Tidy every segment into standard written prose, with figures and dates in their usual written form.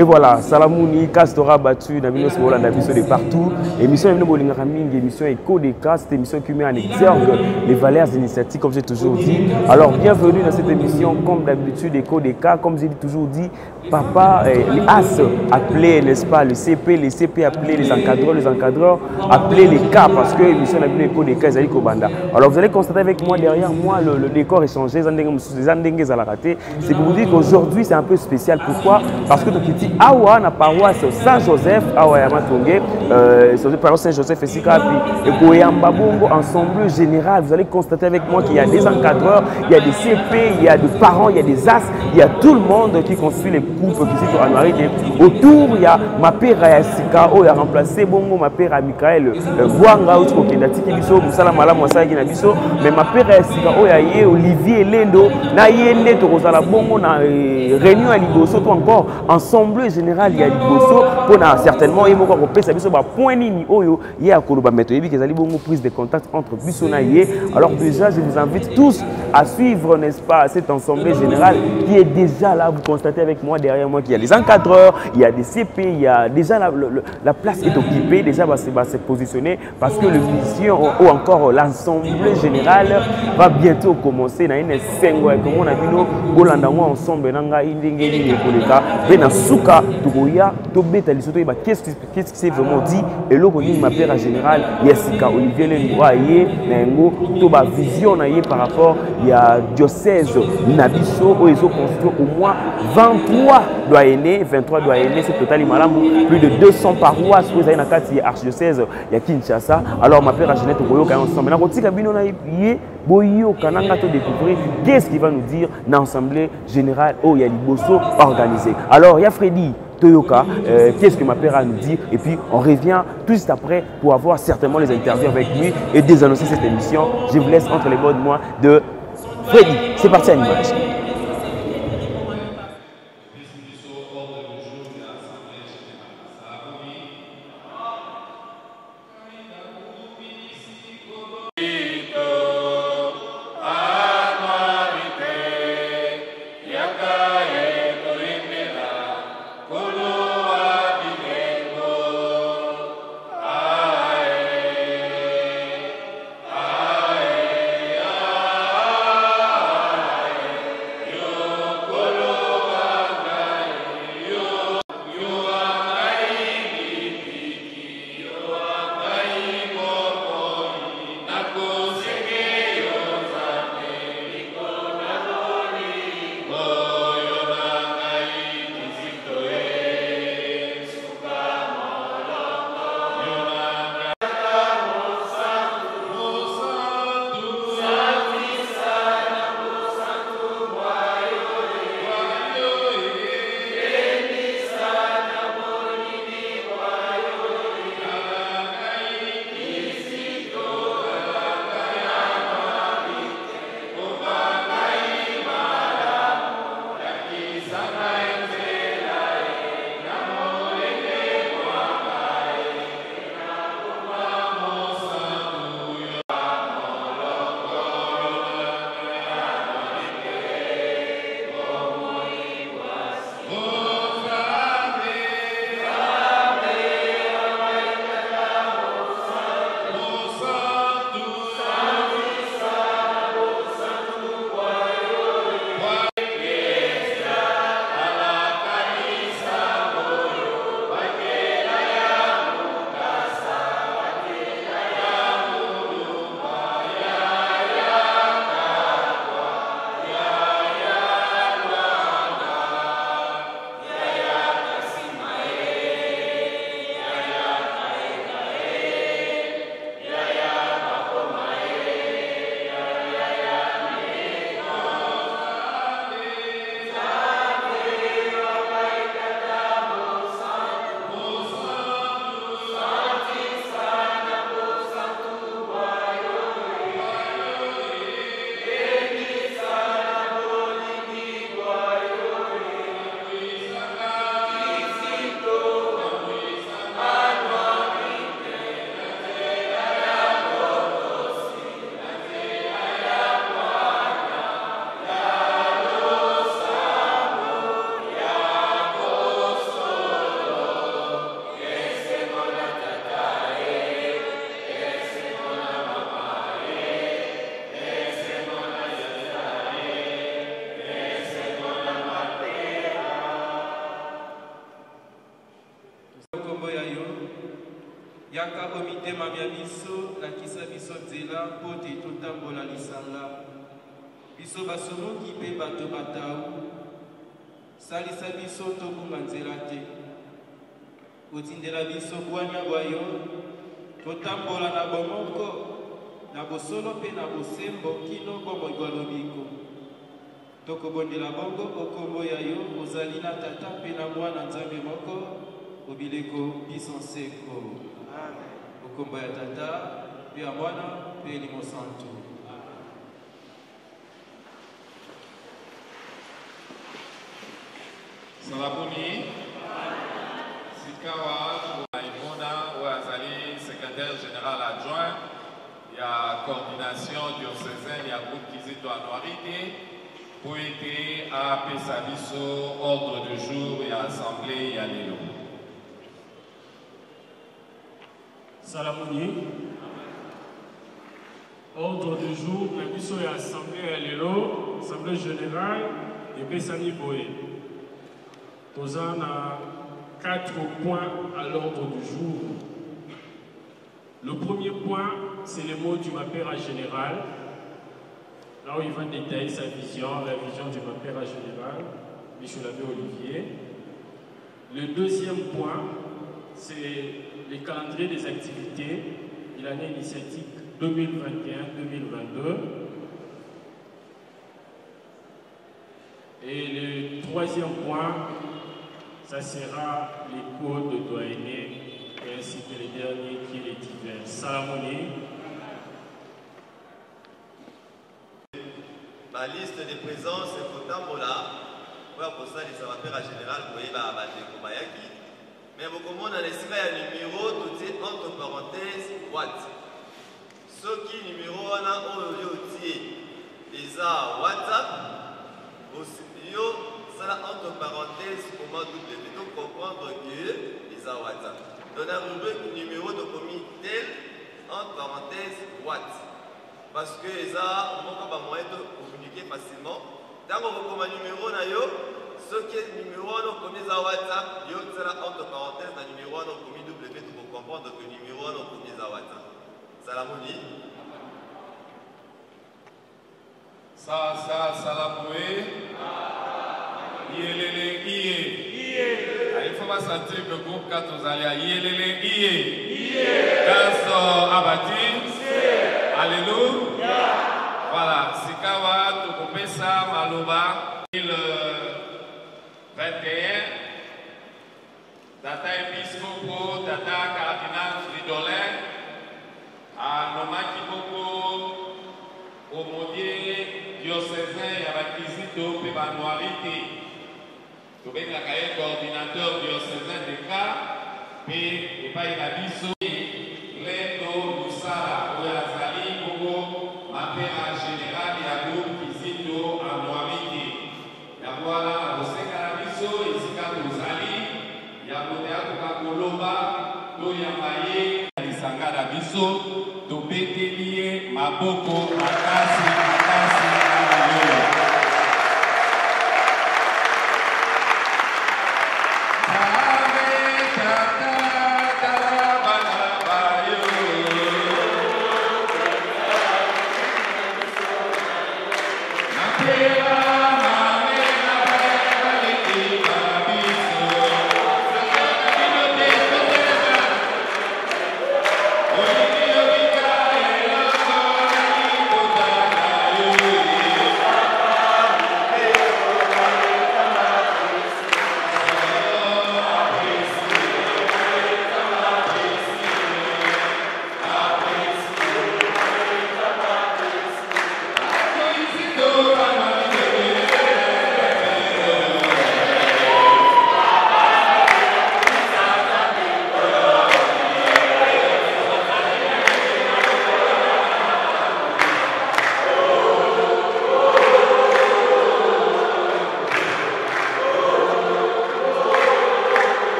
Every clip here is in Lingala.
Et voilà, Salamouni, Castora battu, Nabino Smola, Nabiso de partout. Émission Emino Bolingaraming, émission Écho des cas, cette émission qui met en exergue les valeurs initiatiques, comme j'ai toujours dit. Alors, bienvenue dans cette émission, comme d'habitude, Écho des cas, comme j'ai toujours dit, papa, les As appelés, n'est-ce pas, le CP, les CP appelés, les encadreurs appelés les cas, parce que l'émission Nabino Écho des cas, Zali Kobanda. Alors, vous allez constater avec moi, derrière moi, le décor est changé, c'est pour vous dire qu'aujourd'hui, c'est un peu spécial. Pourquoi? Parce que depuis Awa, la paroisse Saint-Joseph, Awa Yamatonge, paroisse Saint-Joseph et Sikapi, et Koyamba Bongo, ensemble général, vous allez constater avec moi qu'il y a des encadreurs, il y a des CP, il y a des parents, il y a des As, il y a tout le monde qui construit les coupes qui sont en Anuarité. Autour, il y a ma père Sika, qui a remplacé Bongo, ma père Michael Bouanga, mais ma père Sika, qui a Olivier Lendo, Nayende, Torosala Bongo, Réunion à Liboso, tout encore, ensemble général, il y a Liboso, pour certainement, il y a point nini, il y a Koloba Metoyebi, il y a une prise de contact entre Bissona et. Alors, déjà, je vous invite tous à suivre, n'est-ce pas, cette assemblée générale qui est déjà là. Vous constatez avec moi, derrière moi, qu'il y a des encadreurs, il y a des CP, il y a déjà la place est occupée, déjà, va se positionner parce que le mission ou encore l'assemblée générale va bientôt commencer. Dans une scène, comme on a vu, nous ensemble, qu'est-ce qui s'est vraiment dit et là ma père en général Yessika Olivier Lendoye Nengo Toba vision par rapport il y a diocèse Nabiso où ils ont construit au moins 23 doyennés c'est total plus de 200 paroisses où ils ont une archidiocèse il y a Kinshasa. Alors ma père en général ensemble découvrir qu'est-ce qu'il va nous dire dans l'assemblée générale où il y a Liboso organisé. Alors il y a Freddy Toyoka, qu'est-ce que ma père a à nous dire, et puis on revient tout juste après pour avoir certainement les interviews avec lui et désannoncer cette émission. Je vous laisse entre les mots de moi de Freddy. C'est parti à l'image. komite mabia biso lakisa biso nzela mpo te totambola lisanga biso basomoki mpe bato batau salisa biso tobunga nzela te kotindela biso bwanya bwa yo totambola na bomoko na bosolo mpe na bosembo kino bomoi bwa lobiko tokobondela bongo okombo ya yo ozali na tata mpe na mwana nzambe moko obileko biso nseko okombo ya tata mpe ya mwana mpe elimo santu Salabuni Sikawa Maïmouna Ouazali, secrétaire général adjoint, il y a coordination diocésaine, il y a groupe Kizito Anuarité, pour aider à Pesabiso, ordre de jour et assemblée Yalelo. Salamouni. Ordre du jour, la mission est assemblée Yalelo, assemblée générale et Pesani Boé. Nous avons 4 points à l'ordre du jour. Le premier point, c'est le mot du Mapera général. Là où il va détailler sa vision, la vision du Mapera général, Michel Abbé Olivier. Le deuxième point, c'est le calendrier des activités de l'année initiatique 2021-2022. Et le troisième point, ça sera les codes de doyenné et ainsi que le dernier qui est divers. Salamouni. Ma liste de présence est pour Tambola. Pour ça, les savants général, vous voyez, mais vous comprenez, on a un numéro, tout est entre parenthèses, what. Ce qui est numéro, on a WhatsApp, ça entre parenthèses, comment double, donc comprendre que les WhatsApp. Dans la rubrique numéro de commis tel, entre parenthèses, what. Parce que les moyen de communiquer facilement. Tant qu'on vous un numéro, ce qui est numéro, on commis à WhatsApp, il y a entre parenthèses, un numéro, on commis W pour comprendre que le numéro, on commis à WhatsApp. Salamouni. Salamoué. Yelele Iye. Il faut pas sentir que le groupe 4 vous allez à Yelele Iye. Dans Abati. Alléluia. Voilà. Sikawa, Tokopesa, Maloba. 2021. Tata Episcopo, Tata Cardinal Fridolin. À Nomaki Boko. Aumônier diocésain Yabakizito Pebanoarité. Tobeka Kaye coordinateur diocésain de cas et pas Ilabiso Leto Lusala Oyazali Bogo Mapera général ya groupe Kizito Anoarité. Ya voilà Oseka Labiso Isika Tozali ya Modea Kokakoloba Toyamaye Alisanga Labiso Tobeteliye Maboko Makasi Alayo.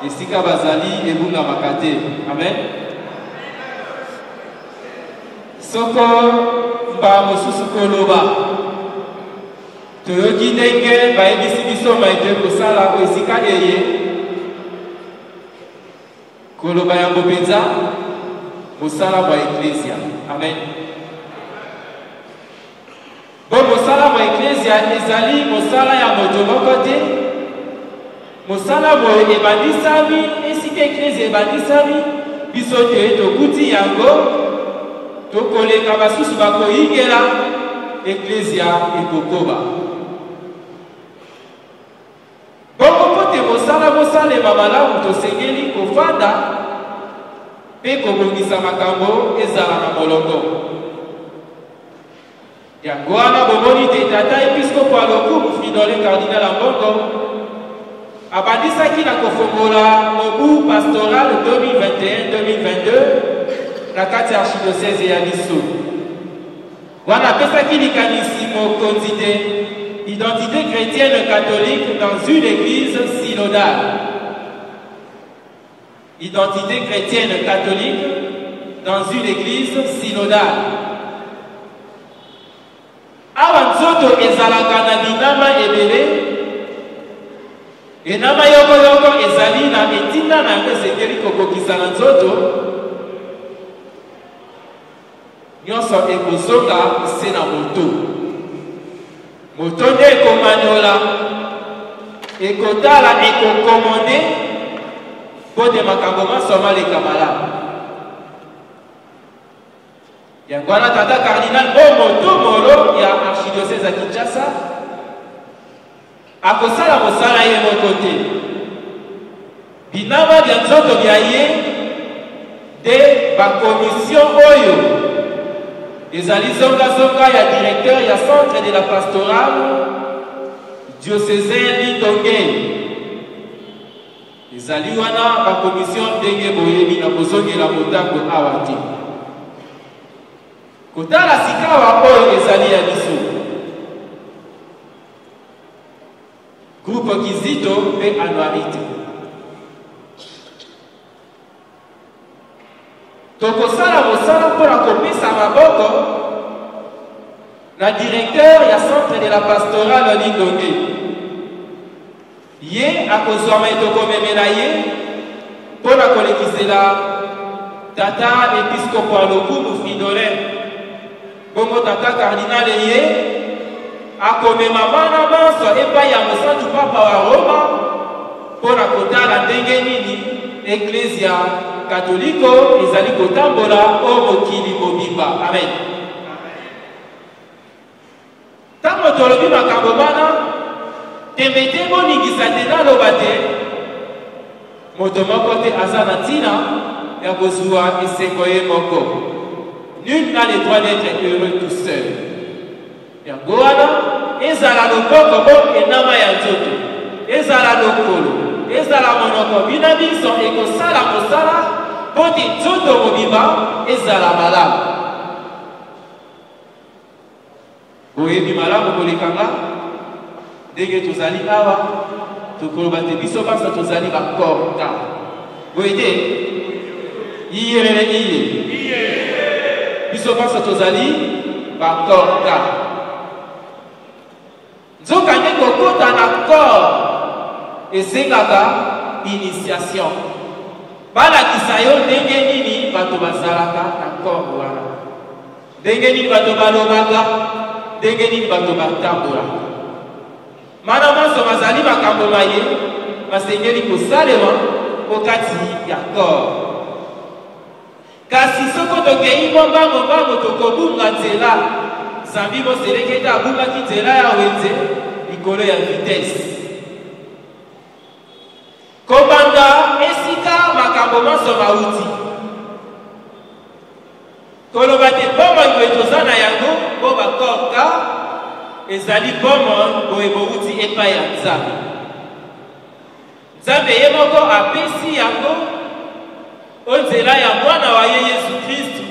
Esika bazali ebunga makate. Amen. Soko mba mosusu koloba. Toyoki ndenge bayebisi biso maite kosala esika eye. Koloba ya mbopenza mosala bwa eklesia. Amen. Bon mosala bwa eklesia ezali mosala ya moto moko te. Mosala boye ebandisami esika eklesia ebandisami biso te tokuti yango tokoleka basusu bakoyingela eklesia ekokoba. Bongo pote mosala mosalema malamu tosengeli kofanda mpe kobongisa makambo ezala na molongo. Yango wana bomoni te tata episkopo alokumu Fridolin Cardinal Ambongo abandisaki na kofongola mobu pastoral 2021-2022 na kati ya archidiocèse ya biso. Wana apesaki likanisi mokonzi te identité chrétienne catholique dans une église synodale. Identité chrétienne catholique dans une église synodale. Awa nzoto ezalaka na binama ebele. Enama yoko yoko ezali na etinda na yango esengeli kokokisa na nzoto nyonso ekozonga se na moto. Moto nde ekomanyola, ekotala, ekokomande mpo te makambo masoma leka malamu. Yango wana tata cardinal moto molo ya archidiocèse ya Kinshasa akosala mosala ye moko te. Binama bya nzoto bya ye de bakomission oyo ezali zonga ya directeur ya centre de la pastorale diocésain Litonge. Ezali wana bakomission ndenge boyebi na kozongela motango awa te. Kotala sikawa oyo ezali ya biso. Groupe Kizito mpe anuarité. Tokosala mosala mpona kopesa maboko na directeur ya centre de la pastorale Litonge. Ye akozwama etokomemela ye mpona kolekisela tata episkopo alokumu Fridolin. Bongo tata cardinal ye akomema bana banso epai ya mosantu papa wa Roma mpona kotala ndenge nini eklesia katoliko ezali kotambola o mokili mobimba. Amen. Tango tolobi makambo bana tembe te boningisa te naloba te moto moko te aza na ntina ya kozwa esengo ye moko. Nul n'a le droit d'être heureux tout seul. Yango wana ezala loboko bo enama ya nzoto, ezala lokolo, ezala monoko bina biso ekosala mosala po ti nzoto mobimba ezala malamu. Boyebi malamu kolekanga ndenge tozali awa tokoloba te biso basa tozali bakorta. Boyede iyelele iye biso basa tozali bakorta. Nzoka nde kokota na corps esengaka initiation. Balakisa yo ndenge nini bato bazalaka na corps wana, ndenge nini bato balobaka, ndenge nini bato batambolaka. Mana maso bazali makambo maye basengeli kosalema okati ya corps. Kasi soko tokei mbambo tokobunga nzela Zambi moselekete abungaki nzela ya wenze likolo ya vitesse. Kobanda esika makambo maso mauti koloba te bomoi boye toza na yango mpo bakorka ezali bomoi boye bouti epai ya Nzambe. Nzambe ye moko apesi yango onzela ya mwana wa ye Yesu Kristu,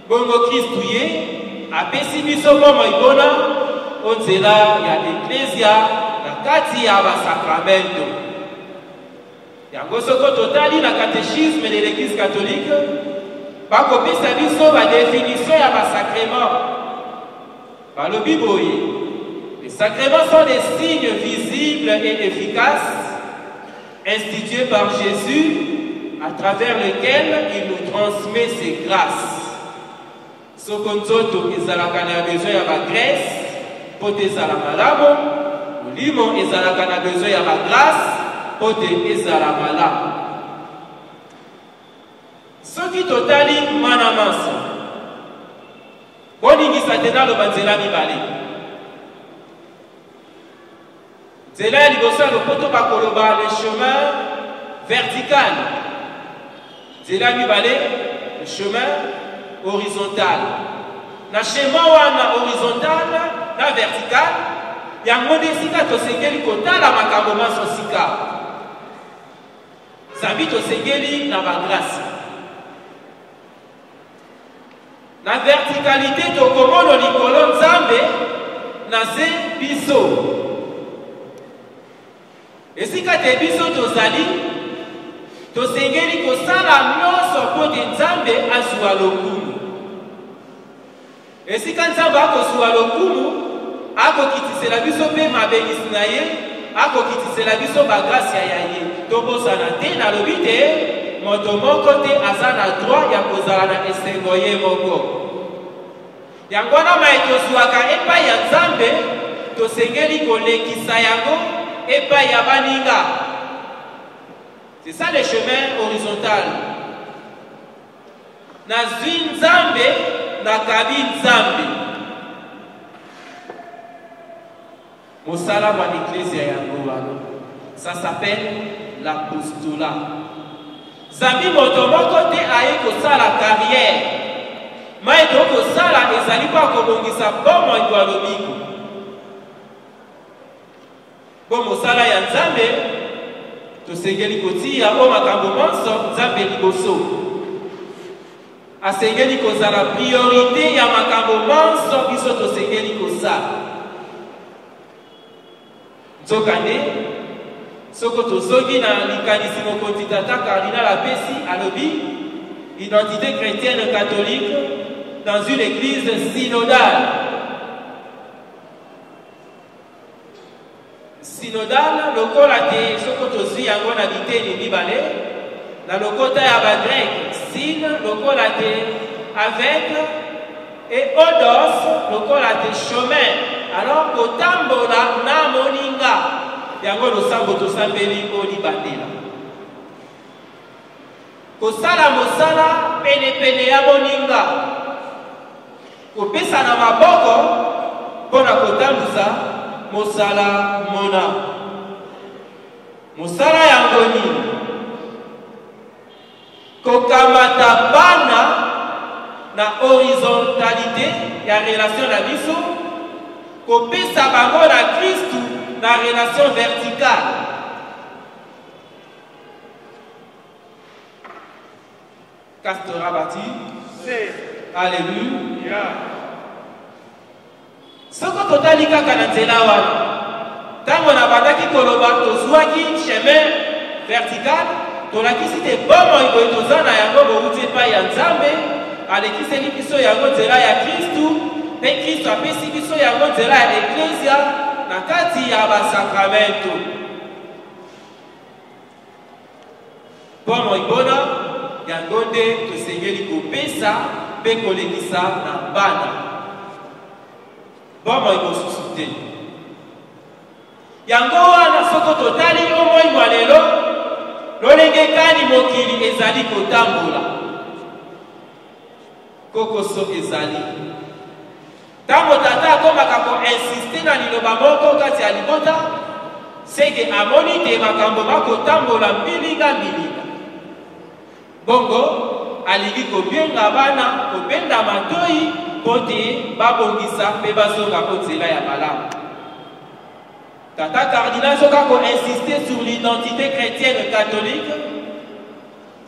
bongo Kristu ye apesi biso bomoi mpona onzela ya eklesia na kati ya basakramento. Yango soko totali na catéchisme de l'église catholique bakopesa biso badéfinition ya basacrement. Balobi boye, les sacrements sont des signes visibles et efficaces institués par Jésus à travers lesquels il nous transmet ses grâces. Soko nzoto ezalaka na besoin ya bagrâce po te ezala malamu, molimo ezalaka na besoin ya bagrâce po te ezala malamu. Soki totali mana manso boningisa te naloba nzela mibale. Nzela ya liboso ya lopoto bakoloba le chemin vertical, nzela mibale le chemin horizontal. Na chemin wana horizontal na vertical yango nde esika tosengeli kotala makambo manso sika Zambi tosengeli na bagrâce. Na verticalité tokomona likolo Nzambe na se biso. Esika te biso tozali tosengeli kosala nyonso mpo te Nzambe azwa lokumu. Esika Nzambe akozwa lokumu akokitisela biso mpe mabengisi na ye, akokitisela biso bagrâce ya ye. Tobosana te nalobi te moto moko te aza na droit ya kozala na esengo ye moko. Yango wana mai tozwaka epai ya Nzambe tosengeli kolekisa yango epai ya baninga. C'est ça le chemin horizontal. Nazwi Nzambe nakabi Nzambe. Mosala wa l'Église yango wana, ça s'appelle l'apostolat. Zambi moto moko te aye kosala carrière. Mai to kosala ezali pa kobongisa bomo ya lobiko. Bo mosala ya Nzambe tosengeli kotia o makambo manso Nzambe liboso. Asengeli kozala priorité ya makambo manso biso tosengeli kosala. Nzokande soko tozogi na likanisi mokonzi tata cardinal apesi alobi identité chrétienne catholique dans une église synodale. Synodale lokola te soko tozwi yango na biteni mibale na lokota ya bagrek syn lokola te avec et odos lokola te chemin. Alors kotambola na moninga yango losambo tosambeli oli bandela. Kosala mosala pene ya moninga. Kopesa na maboko mpona kotambusa mosala mona. Mosala yango nini? Kokamata bana na horizontalité ya relation na biso. Kopesa bango na Kristu na relation verticale. Castora bati. Alléluia. Soko totali kaka na nzela wana. Tango na bandaki koloba tozwaki chemin vertical, tolakisi te bomo boye toza na yango bouti epai ya Nzambe, alekiseli biso yango nzela ya Kristu. Pe Kristo apesi biso yango nzela ya eklesia na kati ya basakramento. Bomo ibona yango nde tosengeli kopesa mpe kolekisa na bana. Bomo ibosusu te. Yango wana soko totali omoi mwa lelo lolenge kani mokili ezali kotambola kokoso ezali ntango tata akomaka koinsiste na liloba moko kati ya libota seke amoni te makambo bakotambola mbilinga bongo alingi kobenga bana kobenda matoi mpo te babongisa mpe bazonga ko nzela ya malamu. Tata cardinal soka koinsiste sur l'identité chrétienne catholique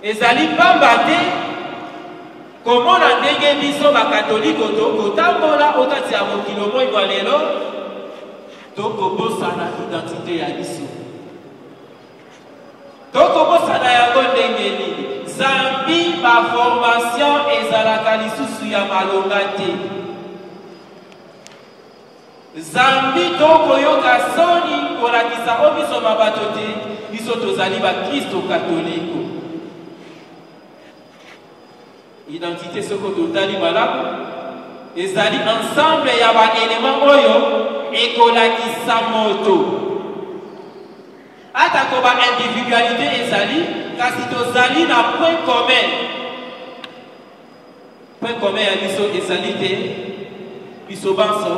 ezali pamba te komona ndenge biso bakatolike tokotambola okati ya mokilo moi mwa lelo tokobosana identité ya biso tokobosana yango ndenge nini zambi baformation ezalaka lisusu ya malonga te zambi tokoyoka soni kolakisa o biso mabato te biso tozali bakristo katoliko identité soko totali malamu ezali ensemble ya baelema oyo ekolakisa moto atako baindividualité ezali kasi tozali na point commun ya biso ezali te biso banso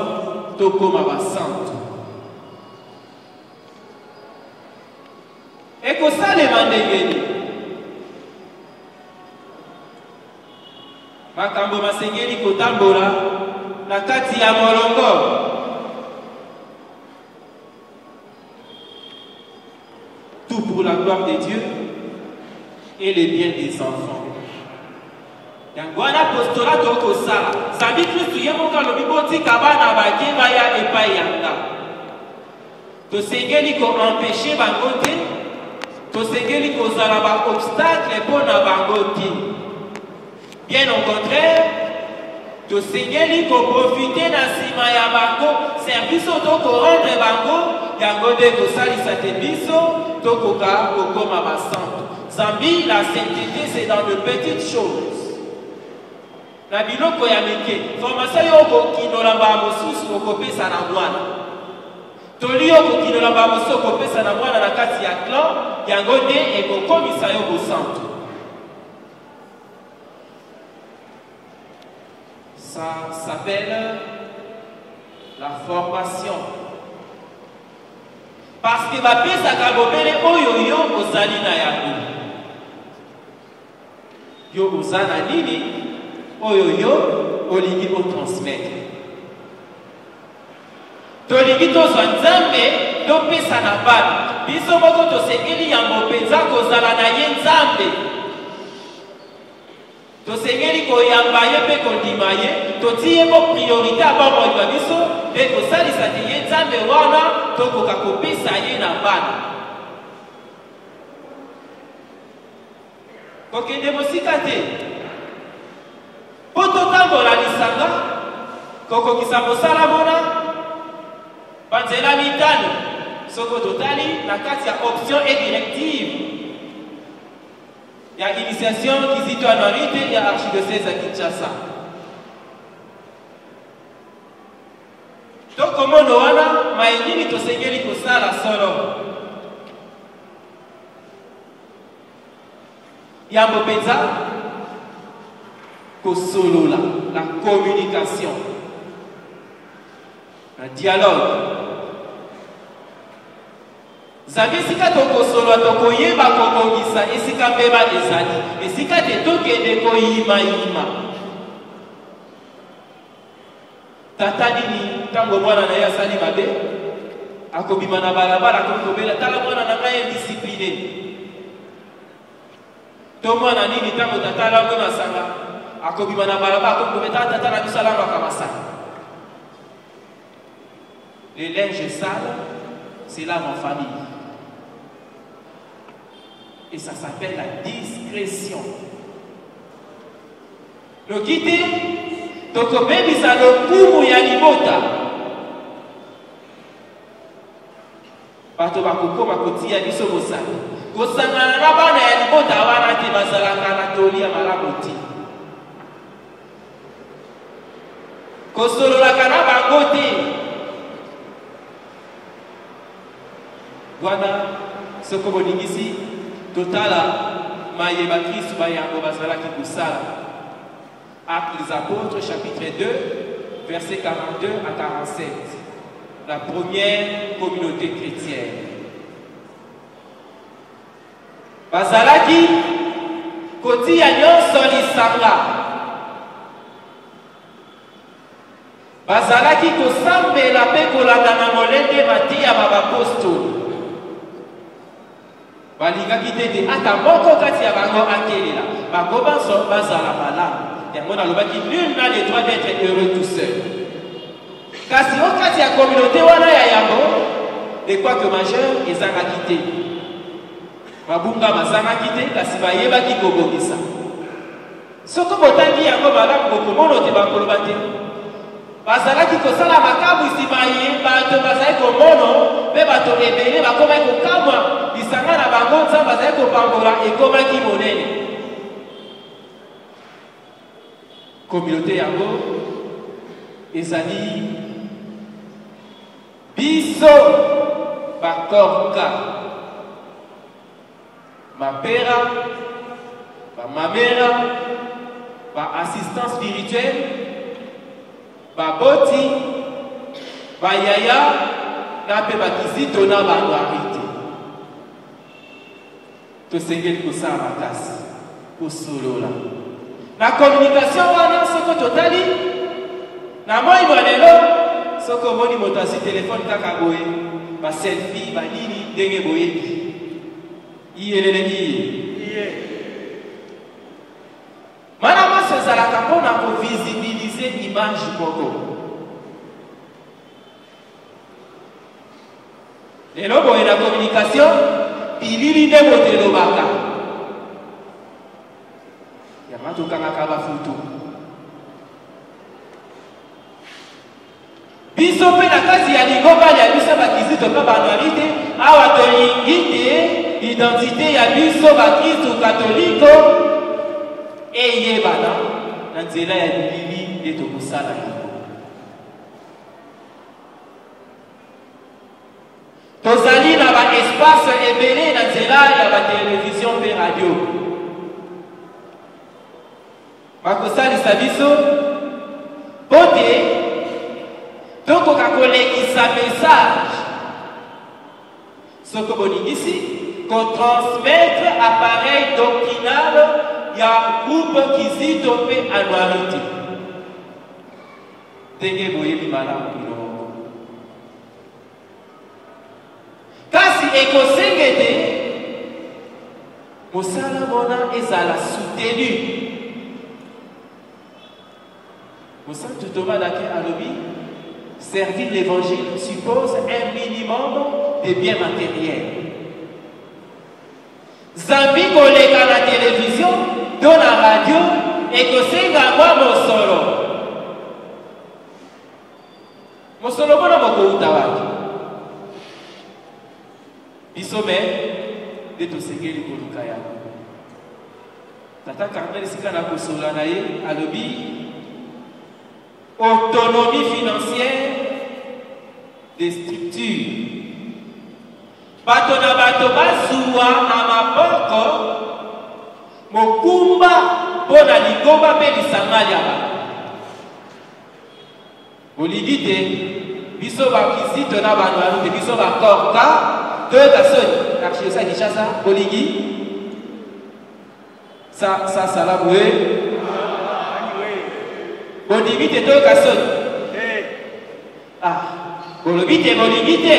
tokoma basante ekosalema ndenge nini makambo masengeli kotambola na kati ya molongo tout pour la gloire de Dieu et le bien des enfants. Yango wana apostolat tokosala zambi kristu ye moko alobi botika bana bake baya epai yanga tosengeli koempêche bango te tosengeli kozala baobstacle mpo na bango te. Bien au contraire, tosengeli koprofite na nsima ya bango service tokorendre bango yango nde kosalisa te biso tokoka kokoma basante. Zambi, la sainteté, c'est dans de petites choses. Na biloko ya mike formation yo kokinola ba mosusu okopesa na mwana toli yo kokinola ba mosusu okopesa na mwana na kati ya clan yango nde ekokomisa yo bosante. Ça s'appelle la formation. Parce que bapesaka bobele oyo yo ozali na yango. Yo ozana nini oyo yo olingi otransmettre. Tolingi tozwa nzambe topesa na bana. Biso moko tosengeli yango mpenza kozala na ye nzambe. Tosengeli koyamba ye mpe kondima ye totie mo priorité abamoi na biso mpe kosalisa te ye nzambe wana tokoka kopesa ye na bana kokende mosika te mpo totambola lisanga kokokisa mosala mona banzela mitano soko totali na kati ya option et directive il y a initiation Kizito Anorite, il y a archidiocèse à Kinshasa. Donc, comment nous avons maïni to sengeli ko sala solo. Yambo penza ko solo la communication, le dialogue. Zambi esika tokosolola tokoyeba kobongisa esika mbeba ezali esika te tokende koyimayima tata nini ntango mwana na ye asali mabe akobima na balabala akokobela tala mwana na ngai indiscipline to mwana nini ntango tata lango na sanga akobima na balabala akokobela tata na biso alangaka masaka. Les linges sales, c'est là ma famille. Et ça s'appelle la discrétion. Le guide, tokobebisa lokumu ya libota. Bato bakokoma kotia biso bosala. Kosangana na bana ya libota wana te bazalaka na toli ya malamu te. Kosololaka na bango te. Wana soko bolingisi totala maye bakristo bayango bazalaki kosala. Actes des Apôtres, chapitre 2, versets 42 à 47. La première communauté chrétienne. Bazalaki koti ya nyonso lisanga. Bazalaki kosambela mpe kolanda na molende matia babapostoli. Balingaki tete ata moko kati ya bango akelela. Bango banso bazala malamu. Yango nalobaki nul n'a le droit d'être heureux tout seul. Kasi okati ya communauté wana ya yango, de quoi que majeur ezangaki te. Babunga bazangaki te kasi bayebaki kobongisa. Soko botangi yango malamu bokomona te bakoloba te. Bazalaki kosala makabu nsima ye bato bazali komono mpe bato ebele bakomaki kokamwa lisanga na bango nzambe bazali kopambola ekomaki monene. Communauté yango ezali biso bakorka mapera bamamera baassistant spirituel baboti bayaya na mpe bakizito na bandwari te. Tosengeli kosala makasi kosolola na communication wana. Soko totali na moi lelo soko moni moto asi telefone kaka boye ba selfie ba nini ndenge boyebi iyelele iye mana maso ezalaka mpona kovisibilize image moko. Lelo boye na communication pilili nde moto elobaka yama tokangaka bafutu biso mpe na kati ya lingobali ya biso bakizito mpe banwari te awa tolingi te identité ya biso bakristu katoliko eyebana na nzela ya bilili nde tokosala yango. Tozali na baespace ebele na nzela ya batelevizio mpe radio. Bakosalisa biso po te tokoka kolekisa message soko boningisi kotransmettre appareil doctrinal ya groupe kizito mpe anwarite ndenge boyebi malamu biloko. Kasi ekosenge te mosala mona ezala soutenu. Mosantu Thomas d'Aquin alobi servir l'évangile suppose un minimum de biens matériels. Zambi koleka na télévision, dans la radio, et que c'est moi mosolo. Mosolo bona moko utawaki. Bisome de to sengeli koluka ya. Tata Carmel sika na kosola na ye alobi autonomie financière des structures. Bato na bato bazuwa na maboko mokumba pona ligoba pe lisanga ya ba. Bolingi te biso bakizito na banwaru te biso bakorka toyota soni archiesa Kinshasa bolingi sa salamu we bolingi te toyoka soni bolobi te bolingi te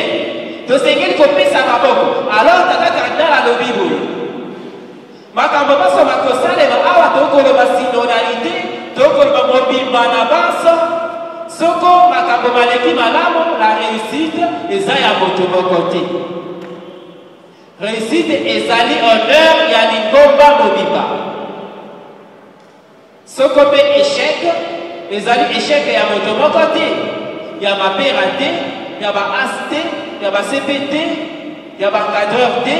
tosengeli kopesa maboko. Alors tata kardinal alobi boye makambo baso makosalema awa tokoloba synodalité tokoloba mobimba na baso soko makambo maleki malamu. La réussite eza ya moto moko te. Réussite ezali honneur ya lingomba mobimba. Soko pe échec ezali échec ya moto moko te, ya mapera te, ya ba as te, ya ba CPT, ya ba cadreur te,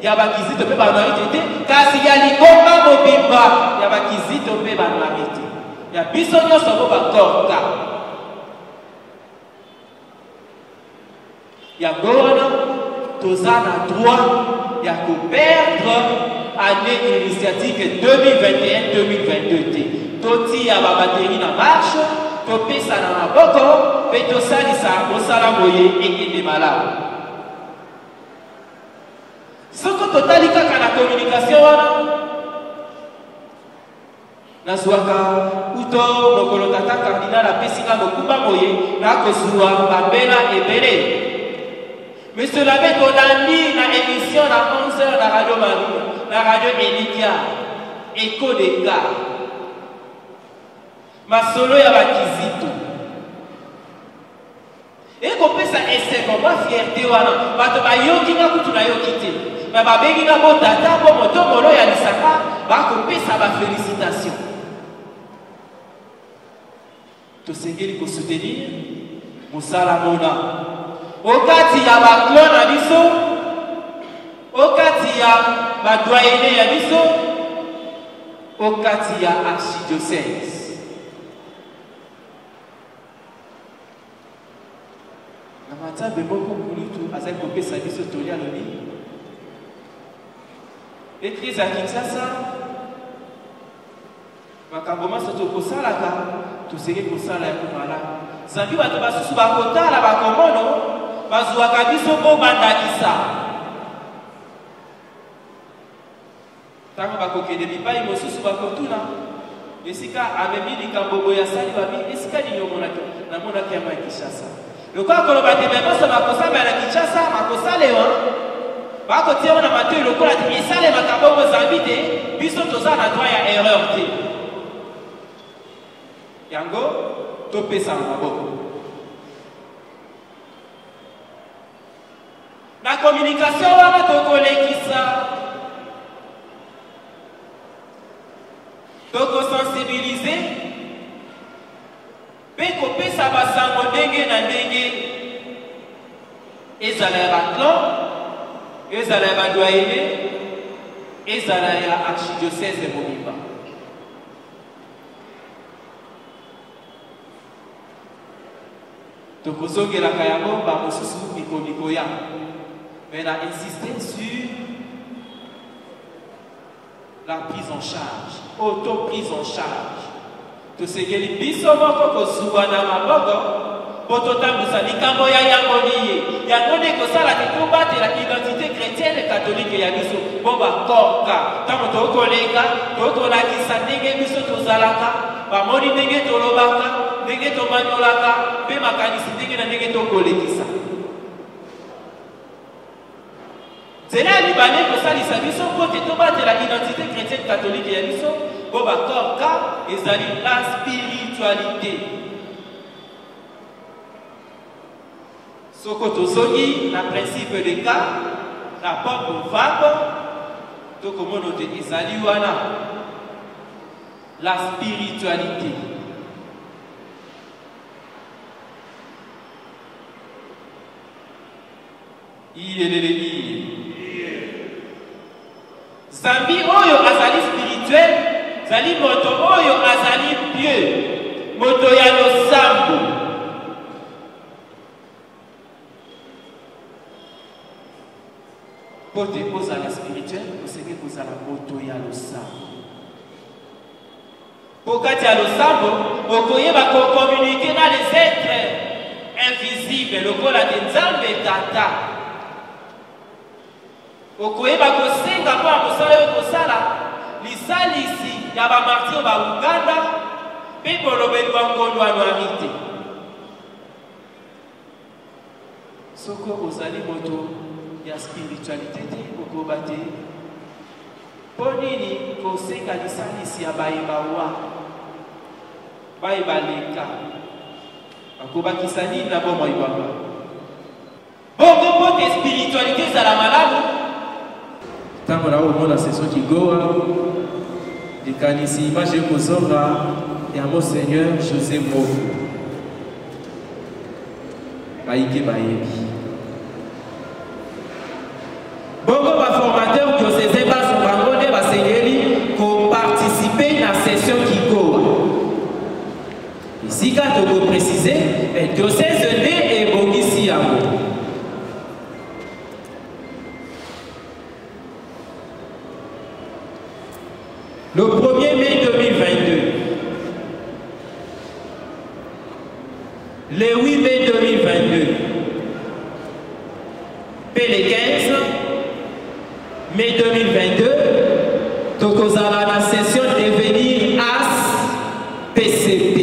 ya ba kizito pe ba noite te, kasi ya lingomba mobimba ya ba kizito pe ba noite. Ya biso nyonso bo ba korka. Ya ngona toza na droit il y a perdre année initiatique 2021-2022. Toti a ma batterie dans marche, topé ça dans ma boko, peto salisa, au salamoye et des malades. Ce que totalika quand la communication Nasuaka uto mokolo tata cardinal apesika mokumba moye na kozwa babela ebele. Monsieur l'abbé Tolandi na émission na 11h na Radio Maria, na Radio Elikia, Écho des cas. Masolo ya bakizito. Et qu'on peut ça essayer comme ma fierté wana, bato bayoki na kutu na yokite. Mais babengi na bo tata bo moto molo ya lisaka, ba ko pesa ba félicitations. To sengeli ko soutenir Moussala Mona. Okati ya ba clone na biso, okati ya ba doyenné ya biso, okati ya archidiocèse. Na matabe moko kulutu azali ko pesa biso tolia lobi. Église à Kinshasa, makambo masoto kosalaka. Tout ce qui est pour ça, là, Zambi va te passer sous la côte, là, va commono, va jouer à Kabiso, bon, bandakisa. Tant qu'on va coquer des pipas, il me sous la côte, là. Et si quand, à même, il y a un bobo, il y a ça, il va bien, et si quand, il y a un monde qui a Kinshasa. Le quoi qu'on va te mettre, ça va passer, mais la Kinshasa, ma cosa, Léon. Va côté, on a maté le col, et ça, les macabos, aux invités, puis sont aux arts, à droit, il y a erreur, Yango, topé ça en bas. La communication va te coller qui ça. Donc sensibiliser. Pécopé ça va s'envoyer na dengue. Ezala batlan, ezala badoyenné, ezala ya archidiocèse de Mobimba. Donc, vous avez la Kayamo, mais elle a insisté sur la prise en charge, auto-prise en charge. Tout ce qui est le plus souvent que vous avez il y a un que ça la l'identité chrétienne catholique et yabiso bomba korka tant to kolega to la ki satenge biso to zalaka ba moni ndenge to lobaka ndenge to manolaka pe makanisi ndenge na ndenge to kolekisa zela libanais que ça lisa biso côté to batela l'identité chrétienne catholique et yabiso bomba korka ezali la spiritualité. Sokoto Sogi, le principe de cas, la pomme de vague, tout comme on dit, la spiritualité. Zambi oyo azali spirituel, zali moto oyo azali pieux, moto ya losambo. Pour déposer à la spirituelle, vous savez que vous allez moto ya losambo. Pour quand ya losambo, vous pouvez communiquer dans les êtres invisibles, le col a des âmes et tata. Vous pouvez senga pour amosala kosala, lisali ici, ya ba martyr ba Uganda, pe bolobeli ba ngondo anuarité. Soko ozali moto ya spiritualité au Kobate. Ponini kosenga lisalisi ya bayebawa. Bayebaleka. Akobakisa nini na bomoi baba. Bongo pote spiritualité za la malamu. Tango na omo na saison qui goa. Likanisi image kozonga ya Monseigneur José Mofu. Baike bayebi. Bongo ba formateur diocésain bas bangone ba seigneli ko participer à la session qui go. Ici quand on veut préciser, le diocèse né et bongisi amo. Le 1er mai 2022, le 8 mai 2022, puis le 15 mai 2022, tokozala la session devenir AS PCP.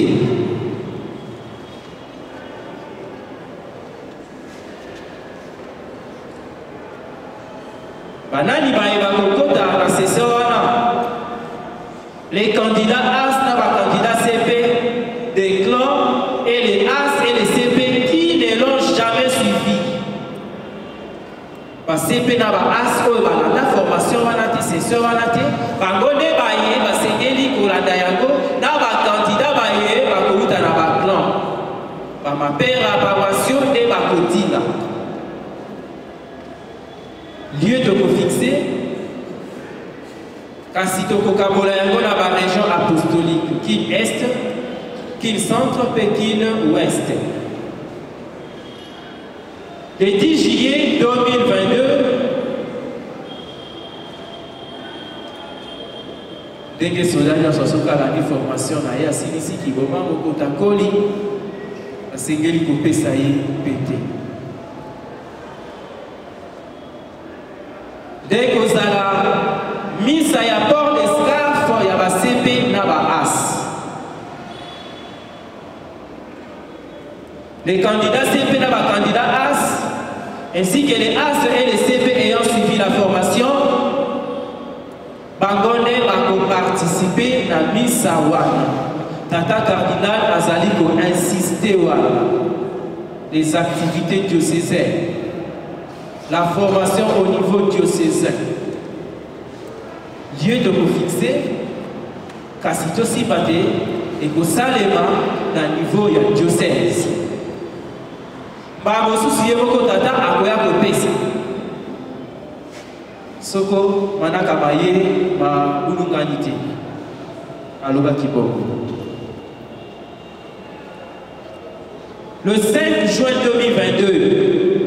Banani baïba kokota la session wana. Les candidats AS na ba candidats CP des clans et les AS et les CP qui ne l'ont jamais suivi. Parce que CP na ba AS ou ba la formation wana ti session wana ti bangonde baye ba sengeli kolanda yango na ba candidat baye ba kouta na ba clan. Ba ma père approbation de ba kotinga. Lieu de fixer kasi tokokabola yango na ba région apostolique Kin Est, Kin Centre, Kin Ouest. Le 10 juillet 2022, ndenge soda nyonso asokalaki formation na ye asilisi kiboma mokota koli asengeli kopesa ye pete. Dès kozala misa ya port de scarf ya ba CP na ba AS. Les candidats CP na ba candidats AS ainsi que les AS et les CP ayant suivi la formation bangonde bako participer na misa wana. Tata cardinal azali ko insister wana. Les activités diocésaines. La formation au niveau diocésain. Lieu de vous fixer, Kassito Sipate et Gosalema dans le niveau du diocèse. Babosu Siyemoko Tata Akoya Kopesa. Soko Manakabaye Ma Ulunganite. Aloba Kibo. Le 5 juin 2022,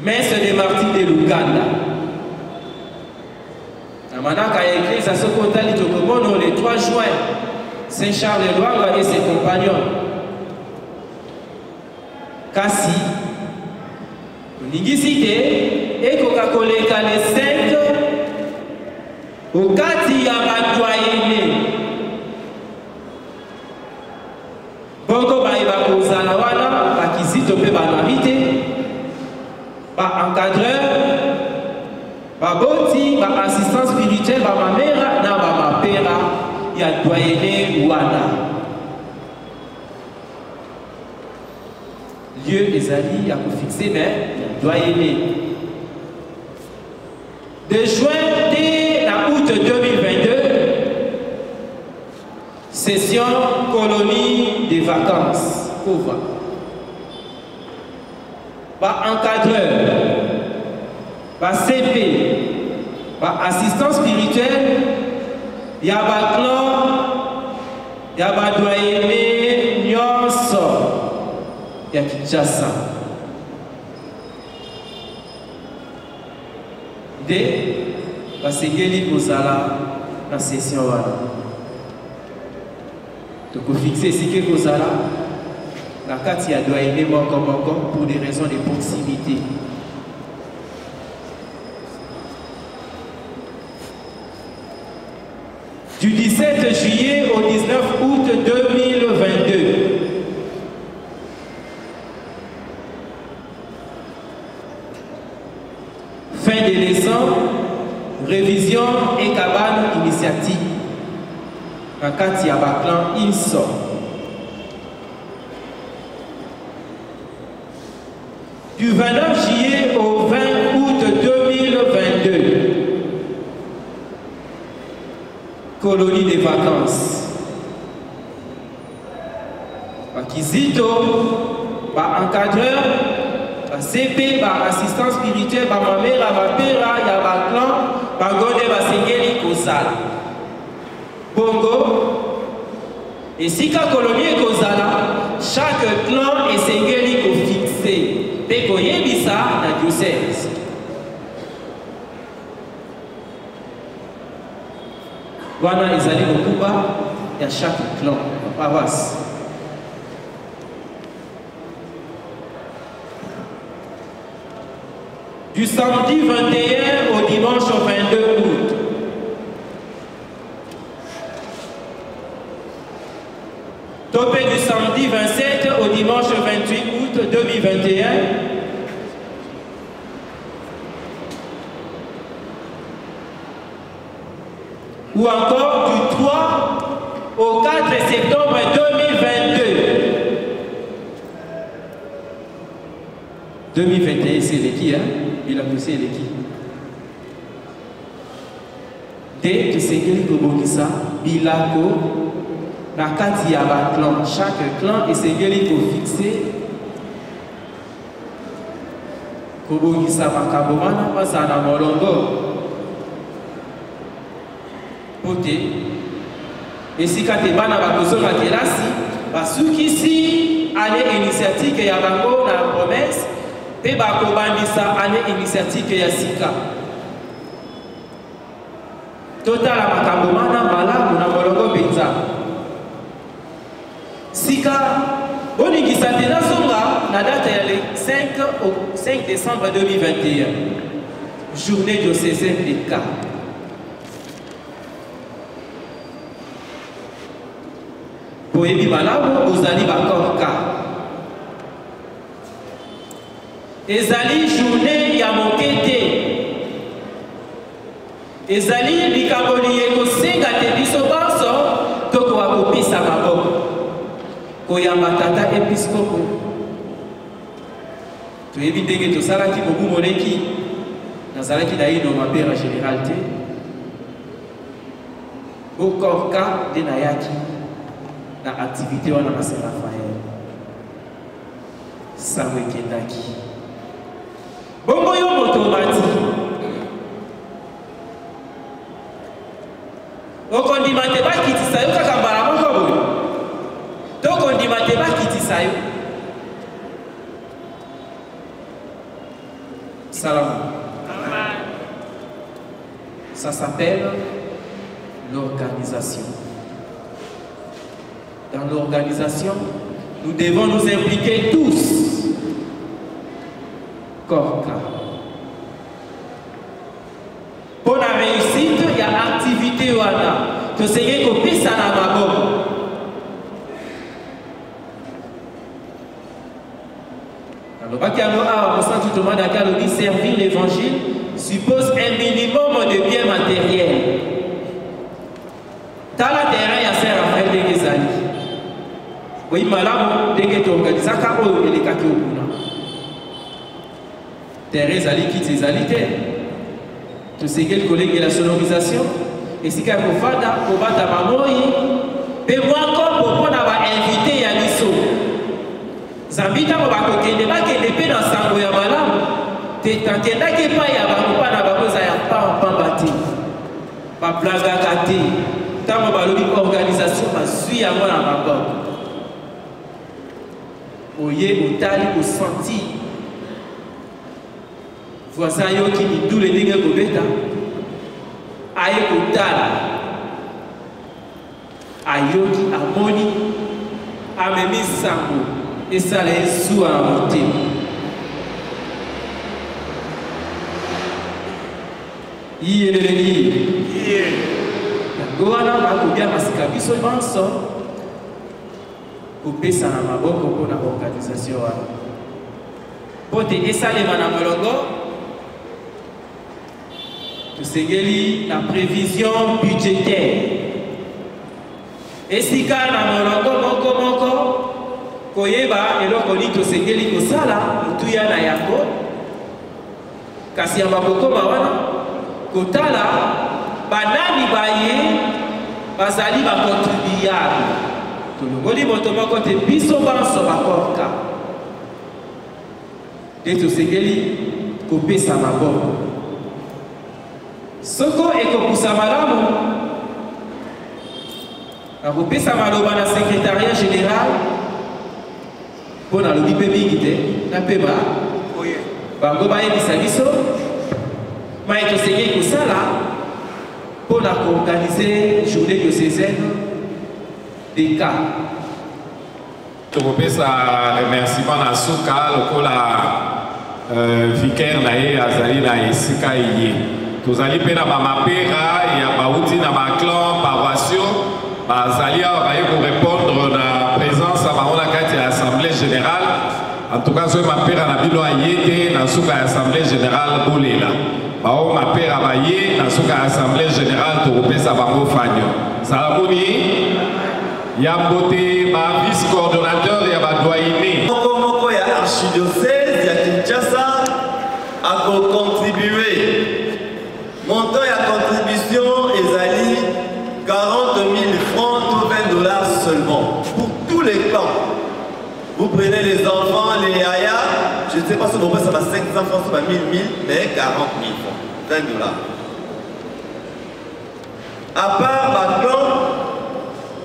messe des martyrs de l'Ouganda. Amanaka a écrit à ce compte le 3 juin, Saint Charles de Luanga et ses compagnons. Kasi, Ningisite, et Coca-Cola les 5, au Kati Yabatouaïne. Bongo Baïba Kozalawana, Bakizito Pebanarite. Ba encadreur, ba boti, ba assistant spirituel, ba ma mère, na ba ma père, ya doyenne wana. Lieu des alliés à fixer, mais doyenne. De juin dès la août 2022, session colonie des vacances. Pauvre. Ba encadreur, ba CP, ba assistant spirituel, ya ba clan, ya ba doyenne nyonso, ya Kinshasa. De ba sengeli kozala na session wana. Toko fixer sike kozala. La carte doit aimer encore pour des raisons de proximité. Du 17 juillet au 19 août 2022. Fin des leçons, révision et cabane initiative. La carte Baklan INSO. Du 29 juillet au 20 août 2022, colonie des vacances. Bakizito, encadreur, CP, assistant spirituel, ma mère, ma père, ya ba clan, bagode, sengeli kozala. Bongo, et si ka colonie kozala, chaque clan est sengeli ko fixé. Peko yebisa na diocèse. wana ezali lokuba ya chaque clan paroisse. Du samedi 21 au dimanche 22 août. Topé du samedi 27 au dimanche 28 août 2021. Ou encore du 3 au 4 septembre 2022. 2021, c'est l'équipe, hein? Il a poussé l'équipe. Dès que c'est qu'il Kobokisa, Bilako, Nakati Yaba clan, chaque clan, et c'est qu'il faut fixer. Kobokisa Makabomana, Masana Molongo. Et si quand tu vas dans la maison de la parce qu'ici, année initiatique, il y a la promesse, et il y a année initiatique, il y a Sika. Total, à Makabomana, Malamu, na Molongo Benza. Sika, Bonigi Satena Songa, la date est le 5 décembre 2021. Journée diocésaine des cas. Poébi Malamu, Ozali Bakorka. Ezali journée Yamokete. Ezali Bikaboli Eko Senga Tebiso Banso, Toko Wakopisa Maboko. Koyamatata Episcopo. Tu évites que tu salaki Bobu Moleki. Nazalaki Daïno, ma père généralité. Bokorka de Nayaki. La activité on a Saint Raphaël. Samuel Kendaki. Bongo yo motomati. Okondimate ba kitisayo kaka mbala moko boyo. Tokondimate ba kitisayo. Salam. Ça s'appelle l'organisation. Dans l'organisation, nous devons nous impliquer tous. Corca. Pour la réussite, il y a activité wana. Que c'est que puis ça n'a pas bon. Alors, Bakiano a tout le monde a servir l'évangile suppose un minimum de biens matériels. Dans la terrain, il y a Saint Raphaël de Gezali. Oui, madame, dès que tu organises ça, il est kaki au bout. Terrain, Zali quitte ses alités. Tu sais quel collègue est la sonorisation? Et si quelqu'un peut faire, pour battre ta maman, et moi, comme pour inviter Yaniso. Zambita, on va kokende, pas qu'il épée dans Sango ya malam. T'es t'inquiète pas, il y a pas na bakoza ya pas en bâti. Pas blaga kati. Tant on va l'organisation, ma suis à moi dans ma banque. Oye, au tali, au senti. Voisin yo qui dit tous les dégâts au bêta. Aïe au tali. Aïe qui amoni. Amemi sango. Et ça les sous à monter. Goana bakobia masika biso banso kopesa na maboko mpona organisation wana po te esalema na molongo tosengeli na prévision budgétaire esika na molongo moko koyeba eloko nini tosengeli kosala motuya na yango kasi ya mabokoma wana kotala banani baye bazali bakontribuable tolongoli moto moko te biso banso bakorka nde tosengeli kopesa maboko soko ekopusa malamu nakopesa maloba na secrétariat général mpo nalobi mpe mingi te na mpe bango bayebisa biso mai tosengeli kosala pour organiser une journée diocésaine des cas. Je vous remercie remerciement à Souka, le vicaire naé azali na esika iye. Tozali pe na bamapera ya bauti na baclan paroissio bazali awa baye ko répondre na présence ya bango na kati ya assemblée générale. En tout cas, soki mapera na bino aye te na suka ya assemblée générale bolela. Bao mapera baye na suka ya assemblée générale tokopesa bango fanyo. Salamuni ya mbote ba vice coordonnateur ya badoyine. Moko ya archidiocèse ya Kinshasa a contribué. Montant ya contribution ezali 40 000 francs ou 20 $ seulement pour tous les camps. Vous prenez les enfants, les yaya, je ne sais pas si vous ça va 500 francs, ça va 1000, mais 40 000 francs, 20 $. À part maintenant,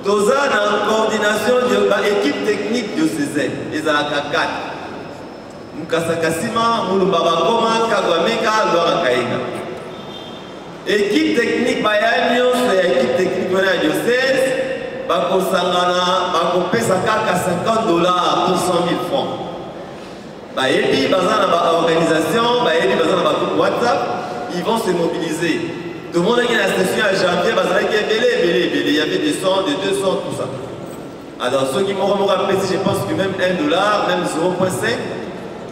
Toza dans la coordination de l'équipe technique diocésaine, les Alakakak, Mukasakasima, Moulubabakoma, Kagwameka, Loarakaïna. Équipe technique Bayanio, c'est l'équipe technique de la diocèse, Bakosangana, Bakopesa Kaka 50 $, 200 000 francs. Bayebi, Bazana organisation, Bayebi, Bazana WhatsApp, ils vont se mobiliser. Tout le monde qui est à la session à janvier, il y avait des 100, des 200, tout ça. Alors ceux qui m'ont rappelé, je pense que même 1 $, même 0,5,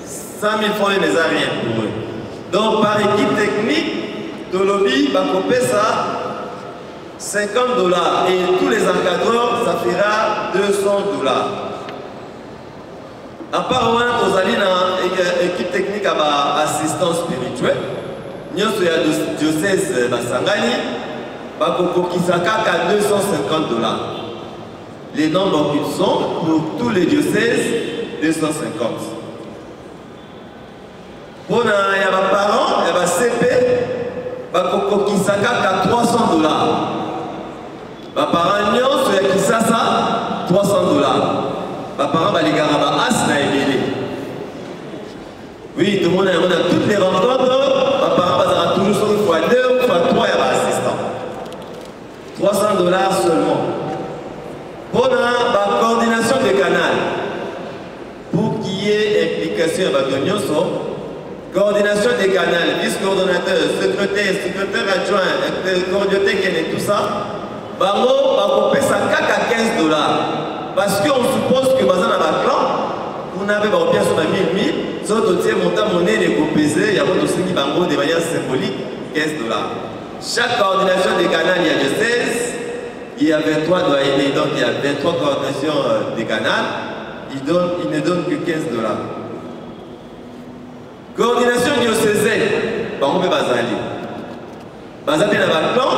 100 000 francs, il n'y a rien pour eux. Donc par équipe technique, de lobby, Bakopesa 50 $ et tous les encadreurs, ça fera 200 $. À part on a une équipe technique à assistance spirituelle. Nous sommes à diocèse Basangani, Bakokokisaka à 250 $. Les nombres qu'ils sont pour tous les diocèses, 250. Pour les parents, il y a CP, Bakokokisaka à 300 $. Les parents, il y a Kisasa, 300 $. Les parents, il y a As na Ebele. Oui, tout le monde a toutes les rencontres. Les parents, il y a toujours une fois 2 ou fois 3, il y a assistant. 300 $ seulement. Pour la coordination des canaux, pour qu'il y ait implication avec le coordination des canaux, vice-coordonnateur, secrétaire adjoint, coordinateur et tout ça, on paie ça à 15 $. Parce qu'on suppose que dans un clan, on avait des pièces sur 1000 000, si on tient montant monnaie, les pesé, il y a aussi qui de manière symbolique, 15 $. Chaque coordination des canaux, il y a 16. Il y a 23 doyennés, donc il y a 23 coordinations des canaux, il ne donne que 15 $. Coordination diocésaine, on peut Bazali. Bazali n'a pas de plan,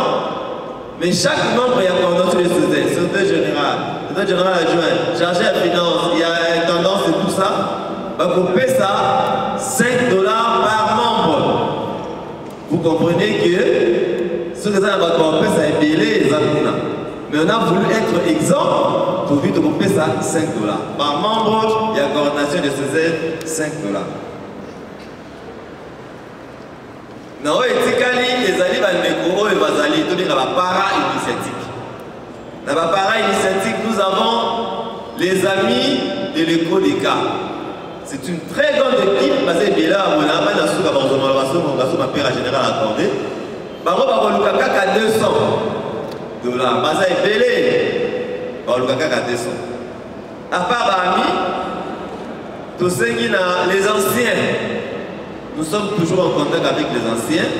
mais chaque membre il y a coordination diocésaine, secrétaire général adjoint, chargé à finance, il y a intendance et tout ça, on paie ça 5 $ par membre. Vous comprenez que ce que ça va payer ça est belé les Zamina. Mais on a voulu être exempt pour vite couper ça 5 $. Par membre, il y a coordination de ces 5 $. Non, etikali les ali bandeko et bazali tout les para-initiatique. Dans la para-initiatique, nous avons les amis de l'école des cas. C'est une très grande équipe basée là on a pas dans souka bazo ma père général accordé. Bango ba kaka 200 $. Baza ebele ba kaka 200. À part amis, tous ceux qui les anciens. Nous sommes toujours en contact avec les anciens.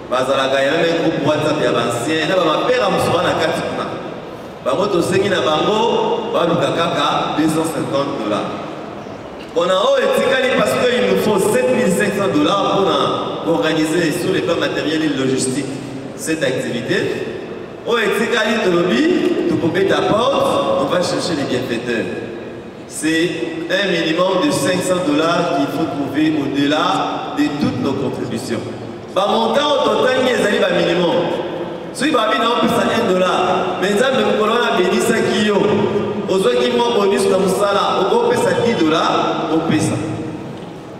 Bazalaga y a même un groupe WhatsApp des anciens. Là ma père a musulman na katikuna. Bango tous ceux qui na bango ba kaka 250 $. On a haut étikali parce qu'il nous faut 7500 $ pour organiser sur les plans matériels et logistiques cette activité. Au étikali Tolobi, tu peux ta porte, on va chercher les bienfaiteurs. C'est un minimum de 500 $ qu'il faut trouver au-delà de toutes nos contributions. Par montant au total, il y a un minimum. Si vous avez un $1, mais ça me colonne à béni 5 kg. Aux autres qui m'ont bonus comme ça, là, on peut payer 10 $, on paye ça.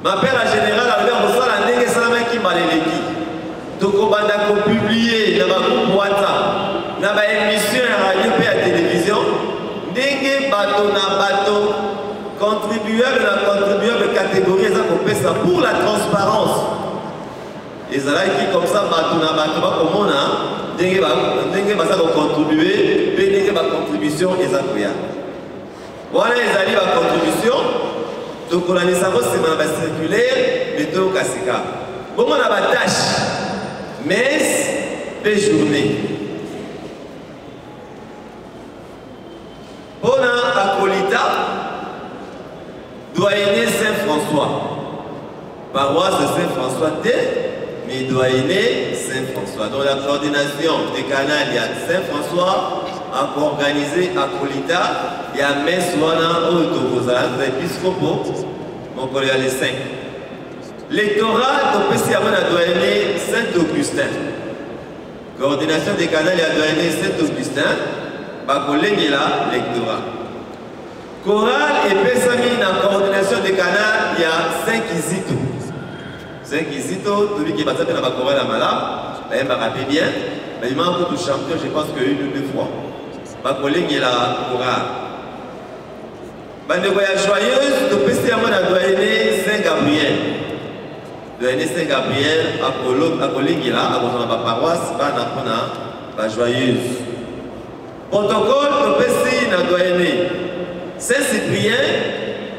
Ma père en général, avec mon salaire, n'est que ça qui m'a l'élégi. tokobanda kopublier na bagroupe WhatsApp na baémission ya radio mpe ya télévision ndenge bato na bato contribuable na contribuable catégorie eza kopesa pour la transparence ezalaki comme ça bato na bato bakomona ndenge baza kocontribue mpe ndenge bacontribution eza koya wana ezali bacontribution tokolanisango nsima na bacirculaire mpe tokasika bongo na batashe messe mpe journée mpona akolita doyenné Saint-François paroisse de Saint-François te mais doyenné Saint-François donc la coordination des canals ya Saint-François a organisé akolita ya messe wana oyo tokozala na episcopo mokolo ya le 5 lectorat topesi yango na doyenné Saint-Augustin coordination des canals ya doyenné Saint-Augustin bakolengela lectorat chorale epesami na coordination des canals ya Saint-Kizito tobiki baza mpe na bachorale ya malamu bayembaka mpe bien bayimaka kutu champion je pense que une ou deux fois bakolengela chorale bandeko ya joyeuse topesi yango na doyenné Saint-Gabriel akolengela akozala baparoisse bana mpona bajoyeuse protocole topesi na doyenné Saint-Cyprien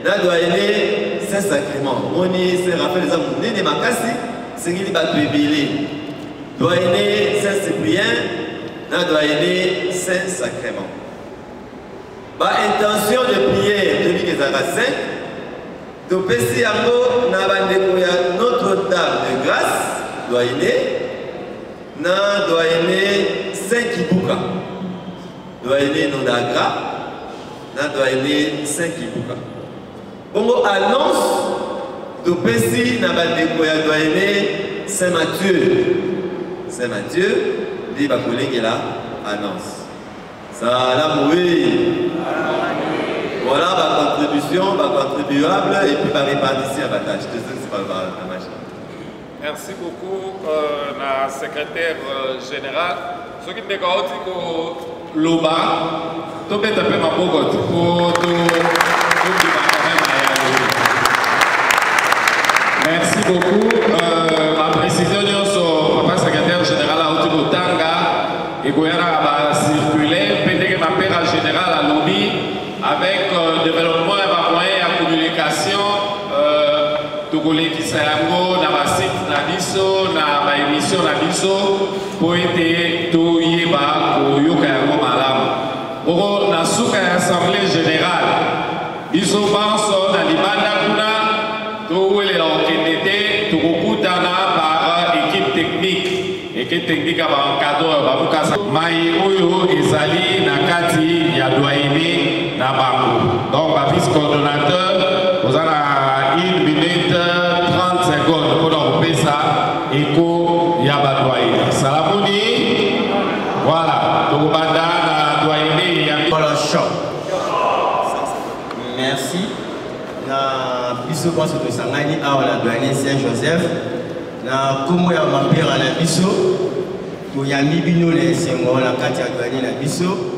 na doyenné Saint-Sacrement moni Saint-Raphaël eza monene makasi sengeli bato ebele doyenné Saint-Cyprien na doyenné Saint-Sacrement intention de prière tobiki ezalaka 5 topesi yango na bandeko ya Notre-Dame de Grâce doyenné na doyenné Saint-Kibuka doyenné Nondagra na doyenné Saint-Kibuka bongo annonce topesi na bandeko ya doyenné Saint-Mathieu nde bakolengela annonce salamu we voilà ma contribution, ma contribuable et puis ma répartition à ma tâche. Merci beaucoup, la secrétaire générale. Ce qui est au Loba, tout est un peu ma bogote pour merci beaucoup. Ma précision sur ma secrétaire générale à Otibotanga et Goyana va circuler. Peut-être que ma père général à Lobi. Avec développement et moyen de communication, tukolekisa yango na basite na biso na baémission na biso po ete toyeba koyoka yango malamu. Oko na suka ya assemblée générale biso banso na libanda kuna towelela okende te tokokutana par équipe technique ya baencadreur babukasa mai oyo ezali na kati ya doyenné na bango. Donc, ma vice-coordonnateur, vous avez 1 minute 30 secondes pour nous faire ça. Eko Yabadoye. Salamouni. Voilà. Donc, Banda, Doyenné, Voilà, choc. Merci. Na biso pense que Sangani a la Doyenné Saint-Joseph. Na Komo ya Mapera la biso. Pour Yami Bino les Sengo la Katia Doyenné la biso.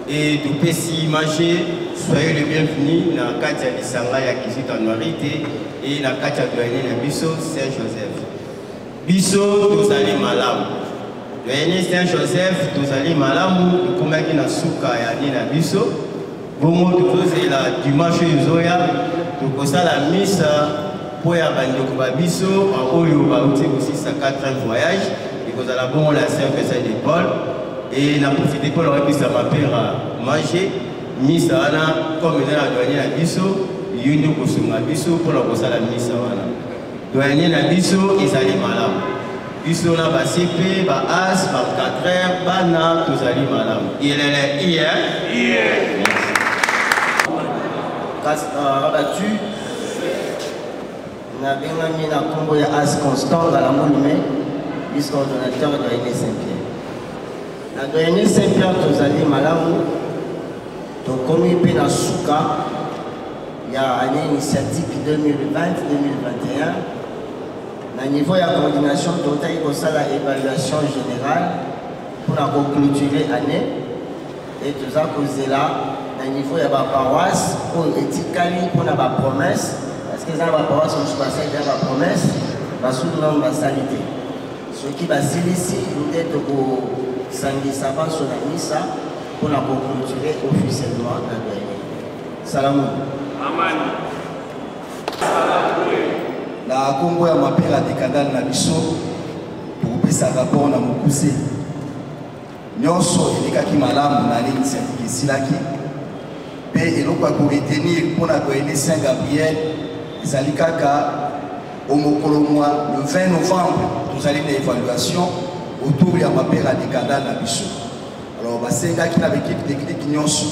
Et tout petit manger, soyez le bienvenu dans Katia Bissanga ya Kizito Noirité et dans Katia Doyenné na Bisso Saint-Joseph. Bisso, tous allez malam. Doyenné Saint-Joseph, tous allez malam. Nous commençons na souka ya ni na Bisso. Bon, tout faisons la dimanche Zoya. Tout ça la mise pour ya bandeko ba Bisso en Oyo ba aussi sa 4e voyage. Et vous allez bon la Saint-Fessé de Paul. Et n'a profité pour leur épice à ma père à manger, mis à Anna, comme il a douanier à Bisso, il y a une costume à Bisso pour leur poser la mise à Anna. Douanier à Bisso, ils allaient malade. Bisso n'a pas CP, pas As, pas 4 heures, pas Na, tous allaient malade. Il est hier. Rabattu, n'a bien mis la combo à As constant dans la moulée, vice-coordonnateur de Doyenné Saint-Pierre. La Doyenné Saint-Pierre, tous allés malamu, donc comme il y a il y a une initiative 2020-2021, au niveau de la coordination, nous avons l'évaluation générale pour la clôturer l'année. Et tout ça, c'est là, au niveau de la paroisse, pour l'éthique, pour la promesse. Parce que la paroisse, on se passe avec la promesse, va sous-nom de la salité. Ce qui va s'illiciter, nous devons s'engager sur la missa pour la clôturer officiellement la dernière. Salam. Amen. Na Congo ya mapera dekadal na biso tokopesa rapport na mokuse nyonso elekaki malamu na nini scientifique esilaki mpe eloko ya koretenir mpona koyede Saint Gabriel ezali kaka omokolo mwa le 20 novembre tozali na évaluation autour ya mapera dekadal na biso. Alors basengaki na baekipe technique nyonso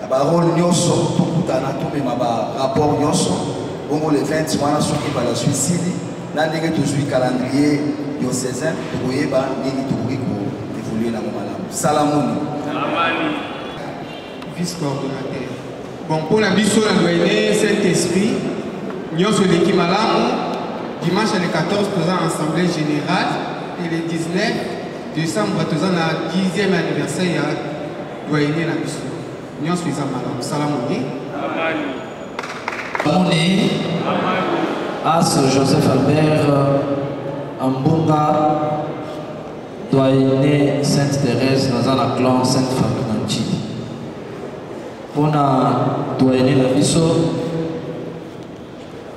na barole nyonso tokutana tomema barapport nyonso. Bongo le 20 wana soki évaluation esili na ndenge tozwi calendrier diocésain tokoyeba nini tokoki koévolue nango malamu. Salamoni. Vice coordonnateur. Bon, pour la biso na doyene Saint-Esprit, nyonso eleki malamu. Dimanche le 14 présent assemblée générale et le 19 décembre présent na 10e anniversaire ya doyene na biso. Nyonso eza malamu. Salamoni. Amoni, As Joseph Albert, Ambunga, doyenné Sainte Thérèse, dans la clan Sainte Famille Nanchi. Pour la doyenné la biso,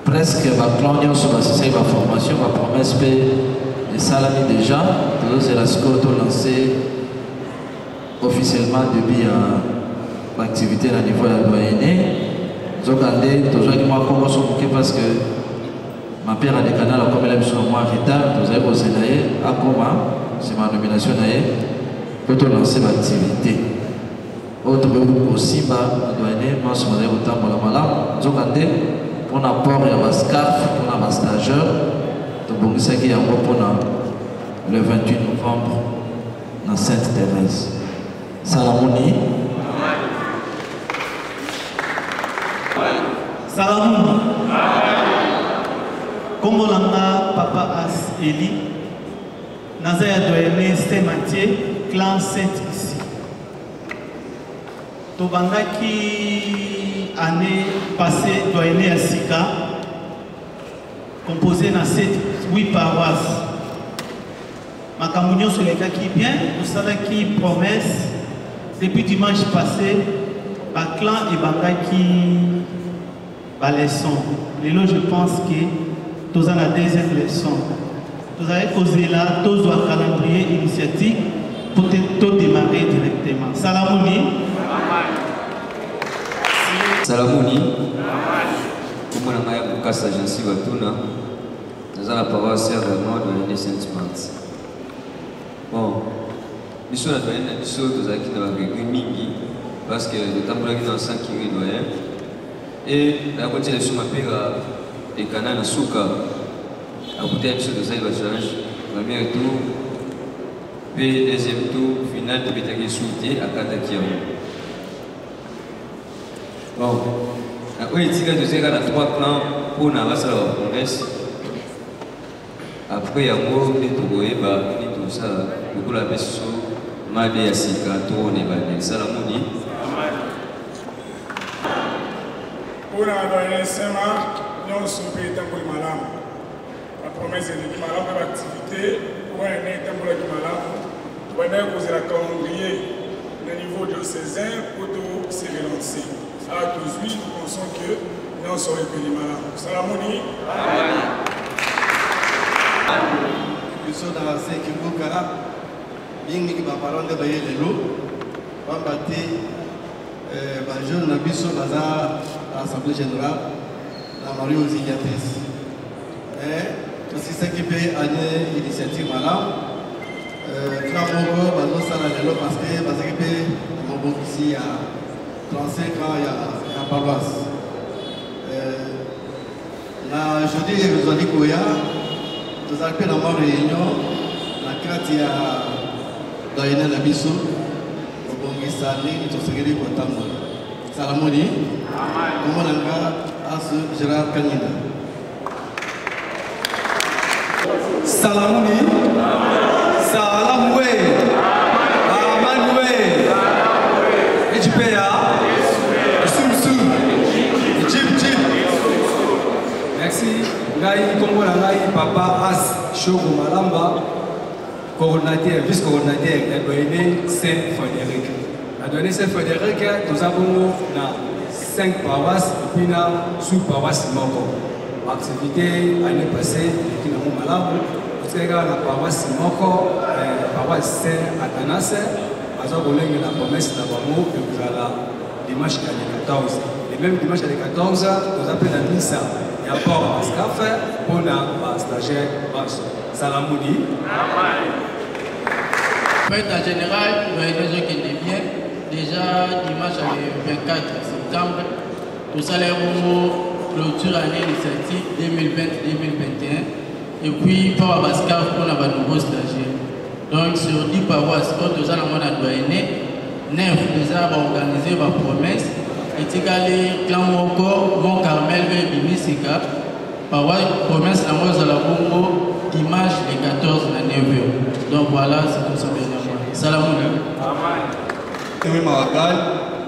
presque la clan n'y a sur la formation, la promesse de salami déjà, tous les ascots ont lancé officiellement depuis l'activité à niveau de la doyenné. Zogandé, toujours qui m'a commencé parce que ma père a des canaux comme elle a besoin de moi en retard, vous avez posé d'ailleurs, à comment, c'est ma nomination d'ailleurs, peut-on lancer l'activité. Autre aussi, ma douane, moi, je me autant pour la malade. Zogandé, pour l'apport et la scarf, pour la stageur, donc bon, c'est qui est en pour le 28 novembre dans Sainte-Thérèse. Salamoni. Salamou. Comme l'a Papa As Eli, Nazaya doyenné Saint-Mathieu, clan Saint ici. Tobandaki année passée doyenné à Sika, composé dans 8 paroisses. Ma communion sur les cas qui bien, nous savons qui promesse depuis dimanche passé, ma clan et Bandaki. Leçon. Et là, je pense que tous à la deuxième leçon. Vous avez causé là, tous doivent calendrier initiative pour tout démarrer directement. Salamouni. Salamouni. Comme on a eu à l'agence Batuna, nous avons la parole vraiment de l'année Sainte-Marthe. Bon, nous sommes dans l'année nous sommes dans la Mingi, parce que nous avons dans 5 doyens. Et la moitié de ce mappé des canaux à Souka, à côté de ce que ça va changer. Premier tour, puis deuxième tour, final de Bétagé Souté à Katakiam. Bon, après il y a 3 plans pour la promesse. Après il y a mot de Togoeba, et tout ça, beaucoup la personne m'a dit à Sika, tourne et va dire Salamoni. Pour la doyenne Saint-Marc, nous sommes payés pour le malam. La promesse est de malam pour l'activité, pour un état pour le malam, pour un la calendrier au niveau diocésain pour tout se relancer. À 18, nous pensons que nous sommes payés malam. Salamoni. Nous sommes dans la Sekibuka, bien que ma parole de bailler de l'eau, on va battre jeune Nabiso Bazar. L'Assemblée générale, la Marie aux Iliatrices. Et aussi ce qui peut aller l'initiative malade, Clamogo, Bazo Salalelo, parce que mon ici à 35 ans, il y a la paroisse. Jeudi, nous avons dit que nous avons fait la réunion, la carte il y a Doyena Nabiso, au bon Gisali, nous avons fait le temps. Salamoni. Comment on a Gérard Kanina. Salamuni. Salamoué. Amanoué. Ejipéa. Soumsou. Jip. Merci. Ngai Congo Ngai Papa As Chogo Malamba. Coordinateur, vice-coordinateur de l'Adoyene Saint-Frédéric. L'Adoyene Saint-Frédéric, nous avons 5 paroisses et puis sous-paroisse Moko. Activité l'année passée, qui nous avons malade. Nous avons la paroisse Moko, paroisse Saint-Athanas. Nous avons la promesse d'Abamo que vous allez dimanche à 14. Et même dimanche à 14, nous appelons la missa. Il y a pas de café pour la stagiaire. Salamouni. En général, nous avons qui est bien. Déjà, dimanche le 24 septembre, nous allons clôture année initiative 2020-2021. Et puis, par Bascar, pour la nouveau stagiaire. Donc, sur 10 paroisses, nous allons doyenné 9 déjà organisé ma promesse. Et Tigalé, Clan Moko, Mont Carmel, Bimisika. Paroisse promesse la mose à la Bongo. Dimanche les 14 à 9h. Donc voilà, c'est comme ça bien. Salam alaikum. Oui, Marakal,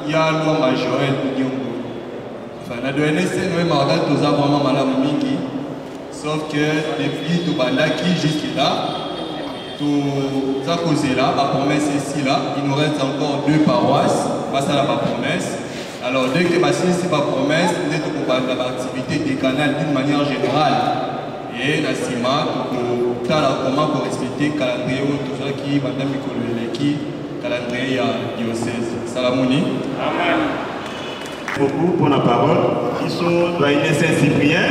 il y a loi majorelle pour Nyongo. Enfin, la DNS, nous, Marakal, nous avons vraiment Madame Mingi. Sauf que depuis tout Bandaki jusque-là, tout ça causé là, ma promesse ici là, il nous reste encore 2 paroisses. Face à la promesse. Alors, dès que ma promesse, nous avons l'activité des canaux d'une manière générale. Et la CIMA, comment pour respecter le calendrier, tout ça qui va dans le calendrier diocèse. Salamouni. Amen. Beaucoup pour la parole. Ils sont doyennés Saint-Cyprien,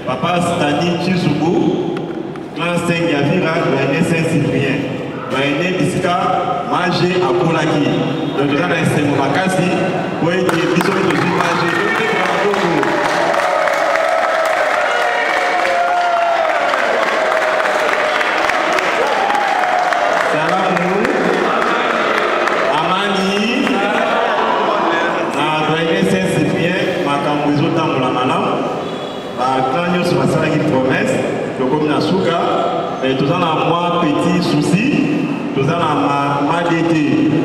Papa Stani Chisubu, Clan Saint-Yavira, doyenné Saint-Cyprien. Doyenné Bisika, Magé Akolaki. Donc, je vais laisser mon makasi pour être bisous de Magé. Tout ça a moins petit souci, tout ça a ma DT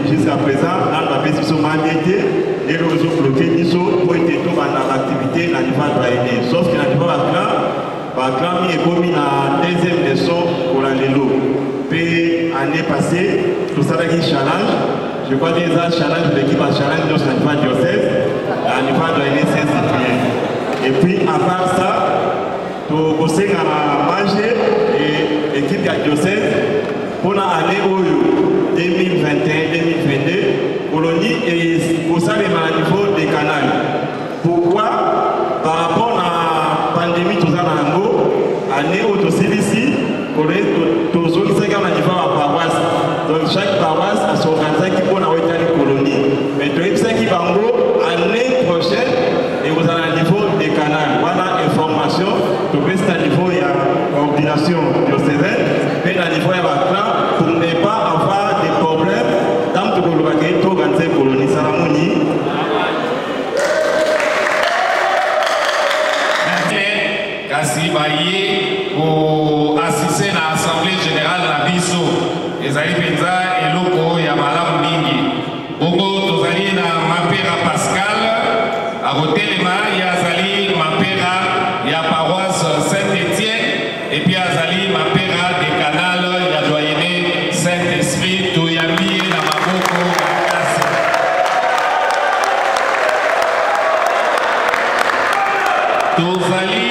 jusqu'à présent, dans la position ma DT, et nous avons bloqué pour être tout dans l'activité de la niveau doyenné. Sauf que la niveau par clan, il est commis la deuxième leçon pour la Lélo. Puis l'année passée, tout ça a été challenge. Je crois que les challenge de l'équipe à challenge dans la niveau diocèse, la niveau doyenné Saint-Cyprien. Et puis à part ça, tout conseil à manger et l'équipe de diocèse pour l'année 2021-2022, colonie et pour ça les niveau des canaux. Pourquoi? Par rapport à la pandémie, tout ça dans l'année où tout c'est ici, tout ce qui est à niveau de la paroisse. Donc chaque paroisse a son organisation qui peut avoir une colonie. Mais tout ce qui va en gros, l'année prochaine, et vous avez un niveau des canaux. Voilà information. Tout ce à niveau, il y a coordination diocésaine, mais à niveau, il y a pour ne pas avoir des problèmes dans tout le monde qui est organisé colonie Salamouni. Kasi baye pour assister à l'Assemblée générale de la BISO. Les amis Penza et Loko et Amalam Mingi. Bogo, Tozali na Mapera Pascal. À Rotelema, il y a Zali Mapera, il y a paroisse Saint-Étienne. Et puis à Zali Mapera des canals, il y a doyenné Saint-Esprit, Toyami et Namaboko. Tozali.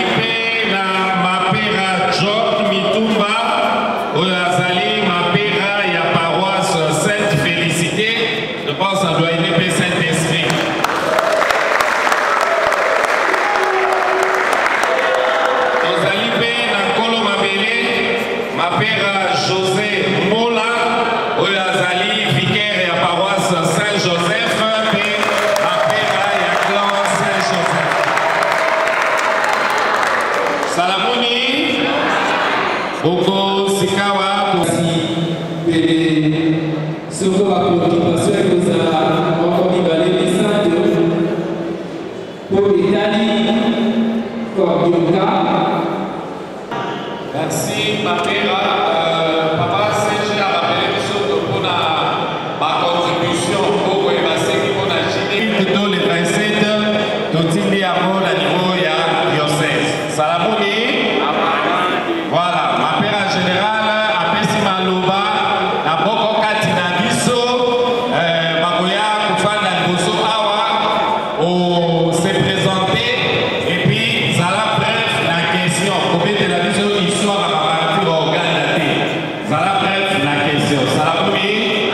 Merci, Mapera. Ça la prête la question. Salamouni.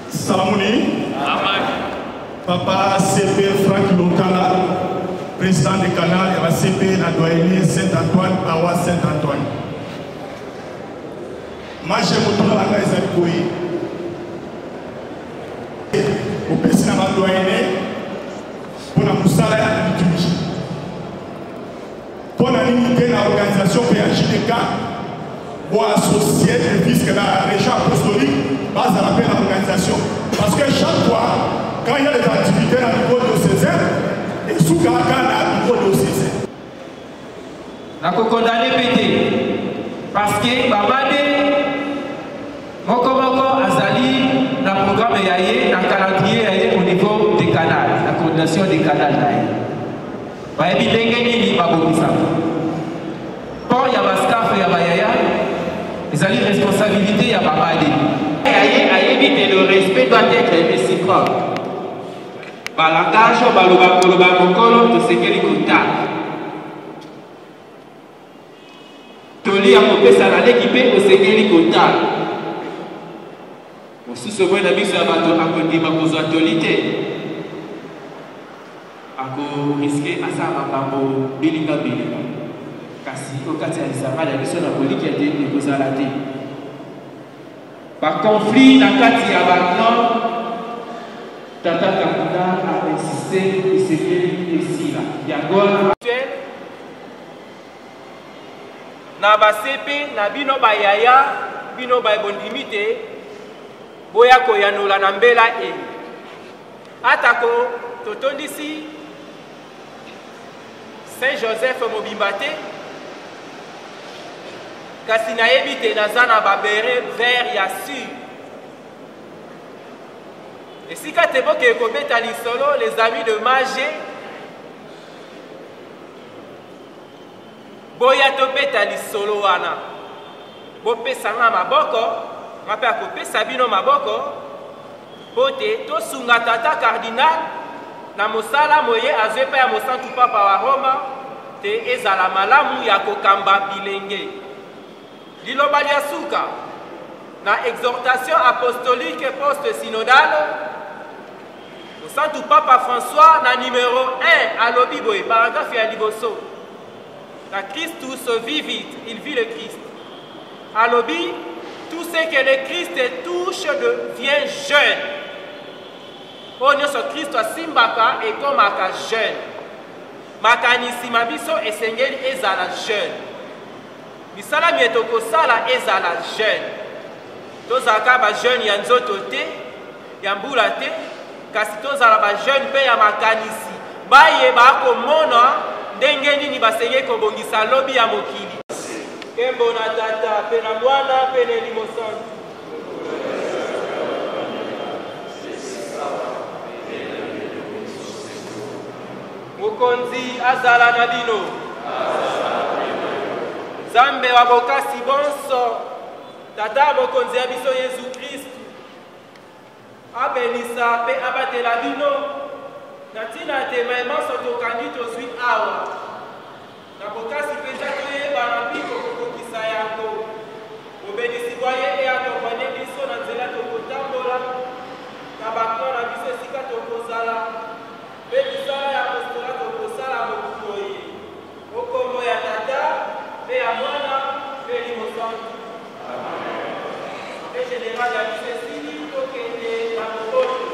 Salamouni. Papa CP Franck Lokala, président du canal et la CP la doyenne Saint-Antoine, Paroisse Saint-Antoine. Moi j'ai mon tour à la Ezalikoui. Au président de la doyenne pour la Moussala et la liturgie. Pour la limiter l'organisation PHDK, pour associer les fils que la région apostolique base à l'appel à l'organisation. Parce que chaque fois, quand il y a des activités à niveau diocésain, et sous Kaka à niveau diocésain. Je suis condamné pété. Parce que Babade, Moko Azali, dans le programme Yaye, dans le calendrier au niveau des canaux, la coordination des canaux. Pour il y a Baskaf et Yaya, ils ont une responsabilité, il y a Babade. Et le respect doit être réciproque. Balangage, Baloba, Koloba, Mokolo, de ce qu'elle est Toli a coupé ça à l'équipe au Seigneur Contal. Au sous-second, on a mis sur la bateau à côté de ma causalité. À risquer à ça, à Bilinga Bilinga. Kasi, au cas de ça, la mission de la politique qui a été négociée à la tête. Par conflit, la carte y a maintenant, Tata Kakuna a insisté, il s'est fait ici là. Il y a quoi? Na basepe na bino bayaya bino baibondimite boya koyanola na mbela e atako totondisi Saint-Joseph Mobimbate kasi nayebi te naza na babere vert ya sur esika te boke ekobeta lisolo les amis de Magé boya tobeta lisolo wana bopesanga maboko ngape akopesa bino maboko pote tosunga tata cardinal na mosala moye azwe mpe ya mosantu papa wa Roma te ezala malamu ya kokamba bilenge liloba lia suka na exhortation apostolique post-synodale mosantu papa François na numéro 1 alobi boye paragraphe ya liboso. La Christus vivit, il vit le Christ. À l'obi, tout ce que le Christ touche devient jeune. Oh, nous sommes Christ simbaka et comme aka jeune. Makanisi mabiso esengeli ezala jeune. Misala mietoko sala ezala jeune. Tozaka ba jeune ya nzoto te, ya mbula te, kasi tozala ba jeune pe ya makanisi. Baye ba komona ndenge nini basenge kobongisa lobi ya mokili kembo na tata pe na mwana pe na limosantu mokonzi azala na bino Nzambe wa bokasi bonso tata mokonzi ya biso Yesu Kristu abenisa pe abatela bino Natina te maman sotokandi tozwi awa. Na bokasi peza toye barapiko kokokisa yango. Obenisi boye e akompanye biso na nzela tokotambola. Na bakona na biso esika tokozala. Pe bisala ya apostola tokosala mokutoye. Okombo ya tata, pe ya mwana, pe limosantu. Amen. Pe général ya biso esili tokende na mokolo.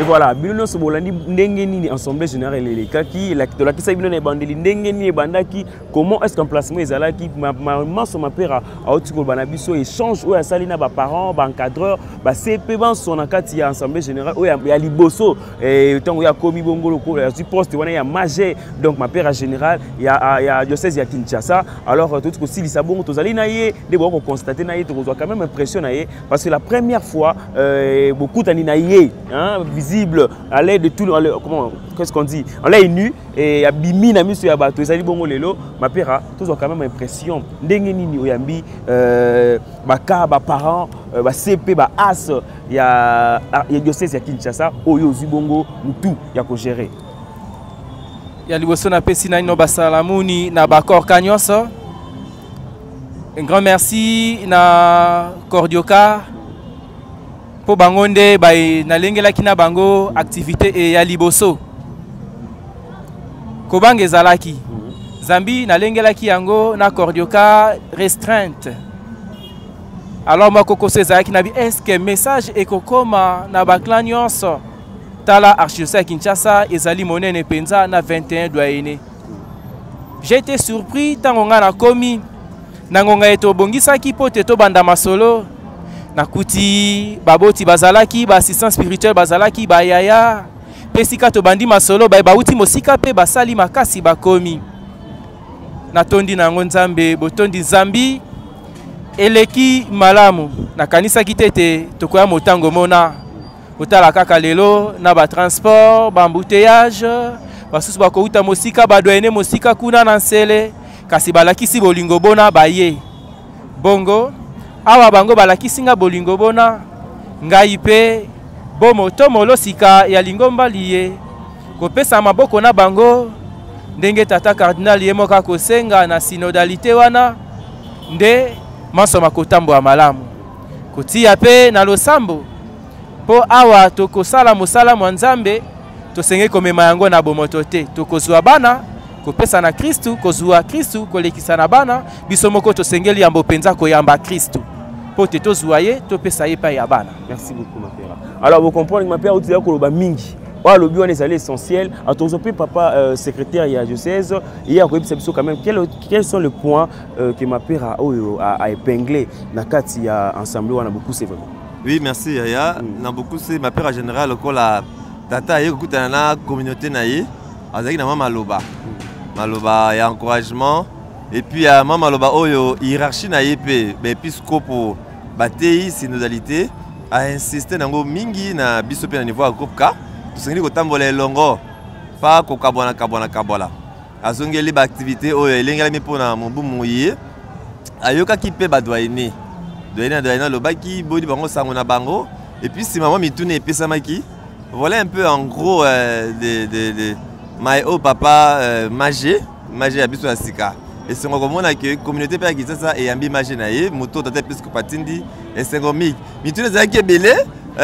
Et voilà, Bino Sobolandi Ndengeni Assemblée Générale les Kaki, la Kisa Bino Bandeli Ndengeni Bandaki, comment est-ce qu'un placement est là qui maman son père a Otiko Banabiso échange où a Salina ba parents, ba encadreur, ba CP ban son akati ya Assemblée Générale où ya Liboso et tant il y a Komi Bongolo du poste il y a Magé donc ma père général il y a diocèse ya Kinshasa alors tout aussi Lisabon tozali naie de bon constater naie tu quand même impression naie parce que la première fois beaucoup d'années naie hein visible à l'aide de tout comment qu'est-ce qu'on dit on l'a nu et abimi na miso ya bato ezali bongo lelo ma père tous quand même impression ndenge nini oyambi baka ba parents ba CP ba as ya diocèse ya Kinshasa oyo zibongo mutu ya ko gérer ya liboso na pesi na ino basalamuni na bakor kanyoso. Un grand merci na Cordioka pour bangonde bay na lengela kina bango activité et ya liboso kobange zalaki Zambi na lengela ki yango na Cordioka restreinte. Alors moi koko sezaki na bi est-ce que message ekokoma na baklan nyonso tala archidiocèse Kinshasa ezali monene penza na 21 doyene. J'ai été surpris tango nga na komi nangonga eto bongisaki pote to banda masolo nakuti baboti bazalaki ba assistant spirituel bazalaki ba yaya pesika to bandi masolo ba bauti mosika pe basali makasi bakomi natondi nango nzambe botondi zambi eleki malamu nakanisa kitete tokoya motango mona otala kaka lelo na ba transport ba embouteillage basusu bakouta mosika badoyene mosika kuna na nsele kasi balakisi bolingo bona baye bongo awa bango balakisi nga bolingo bona ngai pe bomo tomolo sika ya lingomba liye kopesa maboko na bango ndenge tata cardinal ye moka kosenga na synodalité wana nde masoma kotambo ya malamu kotia pe na losambo po awa tokosala mosala mwa nzambe tosenge komema yango na bomoto te tokozwa bana kopesa na Kristu kozwa Kristu kolekisa na bana biso moko tosengeli yambo penza koyamba Kristu po te tozwa ye topesa ye pa ya bana. Merci beaucoup ma père. Alors vous comprenez ma père uti koloba mingi wa lobi on est essentiel à ton papa secrétaire ya diocèse et ya koyebisa biso quand même quels sont les points que ma père a épinglé na kati ya ensemble wana beaucoup c'est vraiment. Oui merci Yaya na beaucoup c'est ma père général ko la tata ye kokutana na communauté na ye azaki na mama loba maloba ya encouragement et puis à mama loba oyo hiérarchie na yepé épiscopo batei synodalité a insisté nango mingi na biso pe na niveau ya groupe K tosengeli kotambola elongo pa kokabwana kabwana azongeli ba activité oyo elengela mi pona mobumu ye ayokaki pe badoyene doyene lobaki bodi bango sango na bango et puis si maman mitune epesamaki voilà un peu en gros my oh papa Magé abiso ya sika et c'est comme on a que communauté pa ki ça et ambi Magé na ye moto tata presque patindi et c'est comme mitune zaki belé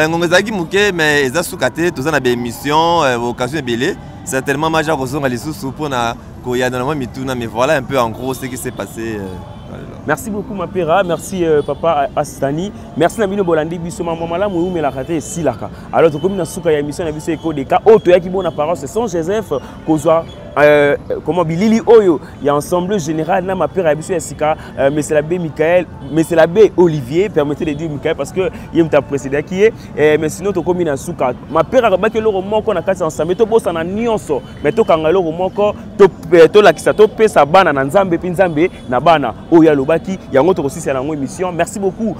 ngonga zaki muke mais eza sukate toza na be émission occasion belé certainement Magé kozonga lisusu pour na ko ya dans mituna mais voilà un peu en gros ce qui s'est passé. Merci beaucoup ma père, merci papa Astani, merci Nabino Bolandi biso maman malamu ou la raté silaka. Alors comme na suka ya émission na biso éco des cas auto ya ki bona parole c'est son Joseph kozwa comment bilili oyo ya ensemble général na ma père ya biso ya sika mais c'est l'abbé Michael, mais c'est l'abbé Olivier, permettez de dire Michael parce que il m'a précédé qui est mais sinon to comme na suka ma père ba ke loro moko na kati ensemble to bossa na nyonso mais to kanga loro moko to la kisa to pesa bana na nzambe pinzambe na bana oya lobaki yango to kosisi na ngo émission. Merci beaucoup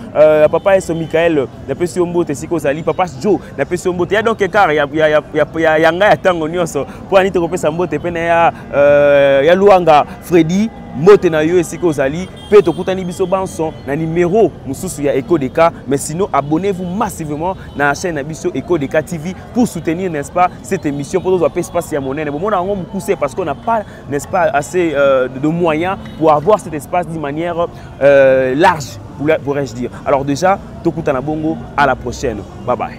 papa Eso Michael na pesi ombote siko zali papa Joe na pesi ombote ya donc car ya nga ya tango nyonso po ani to kopesa mbote pene ya Luanga Freddy mote na yo esiko ozali pe tokutani biso banson na numéro mususu ya Eco des Cas mais sinon abonnez-vous massivement na la chaîne na biso Eco des Cas TV pour soutenir n'est-ce pas cette émission pour nous espace ya monene bon on a poussé parce qu'on n'a pas n'est-ce pas assez de moyens pour avoir cet espace d'une manière large pourrais-je dire. Alors déjà tokutana bongo à la prochaine, bye bye.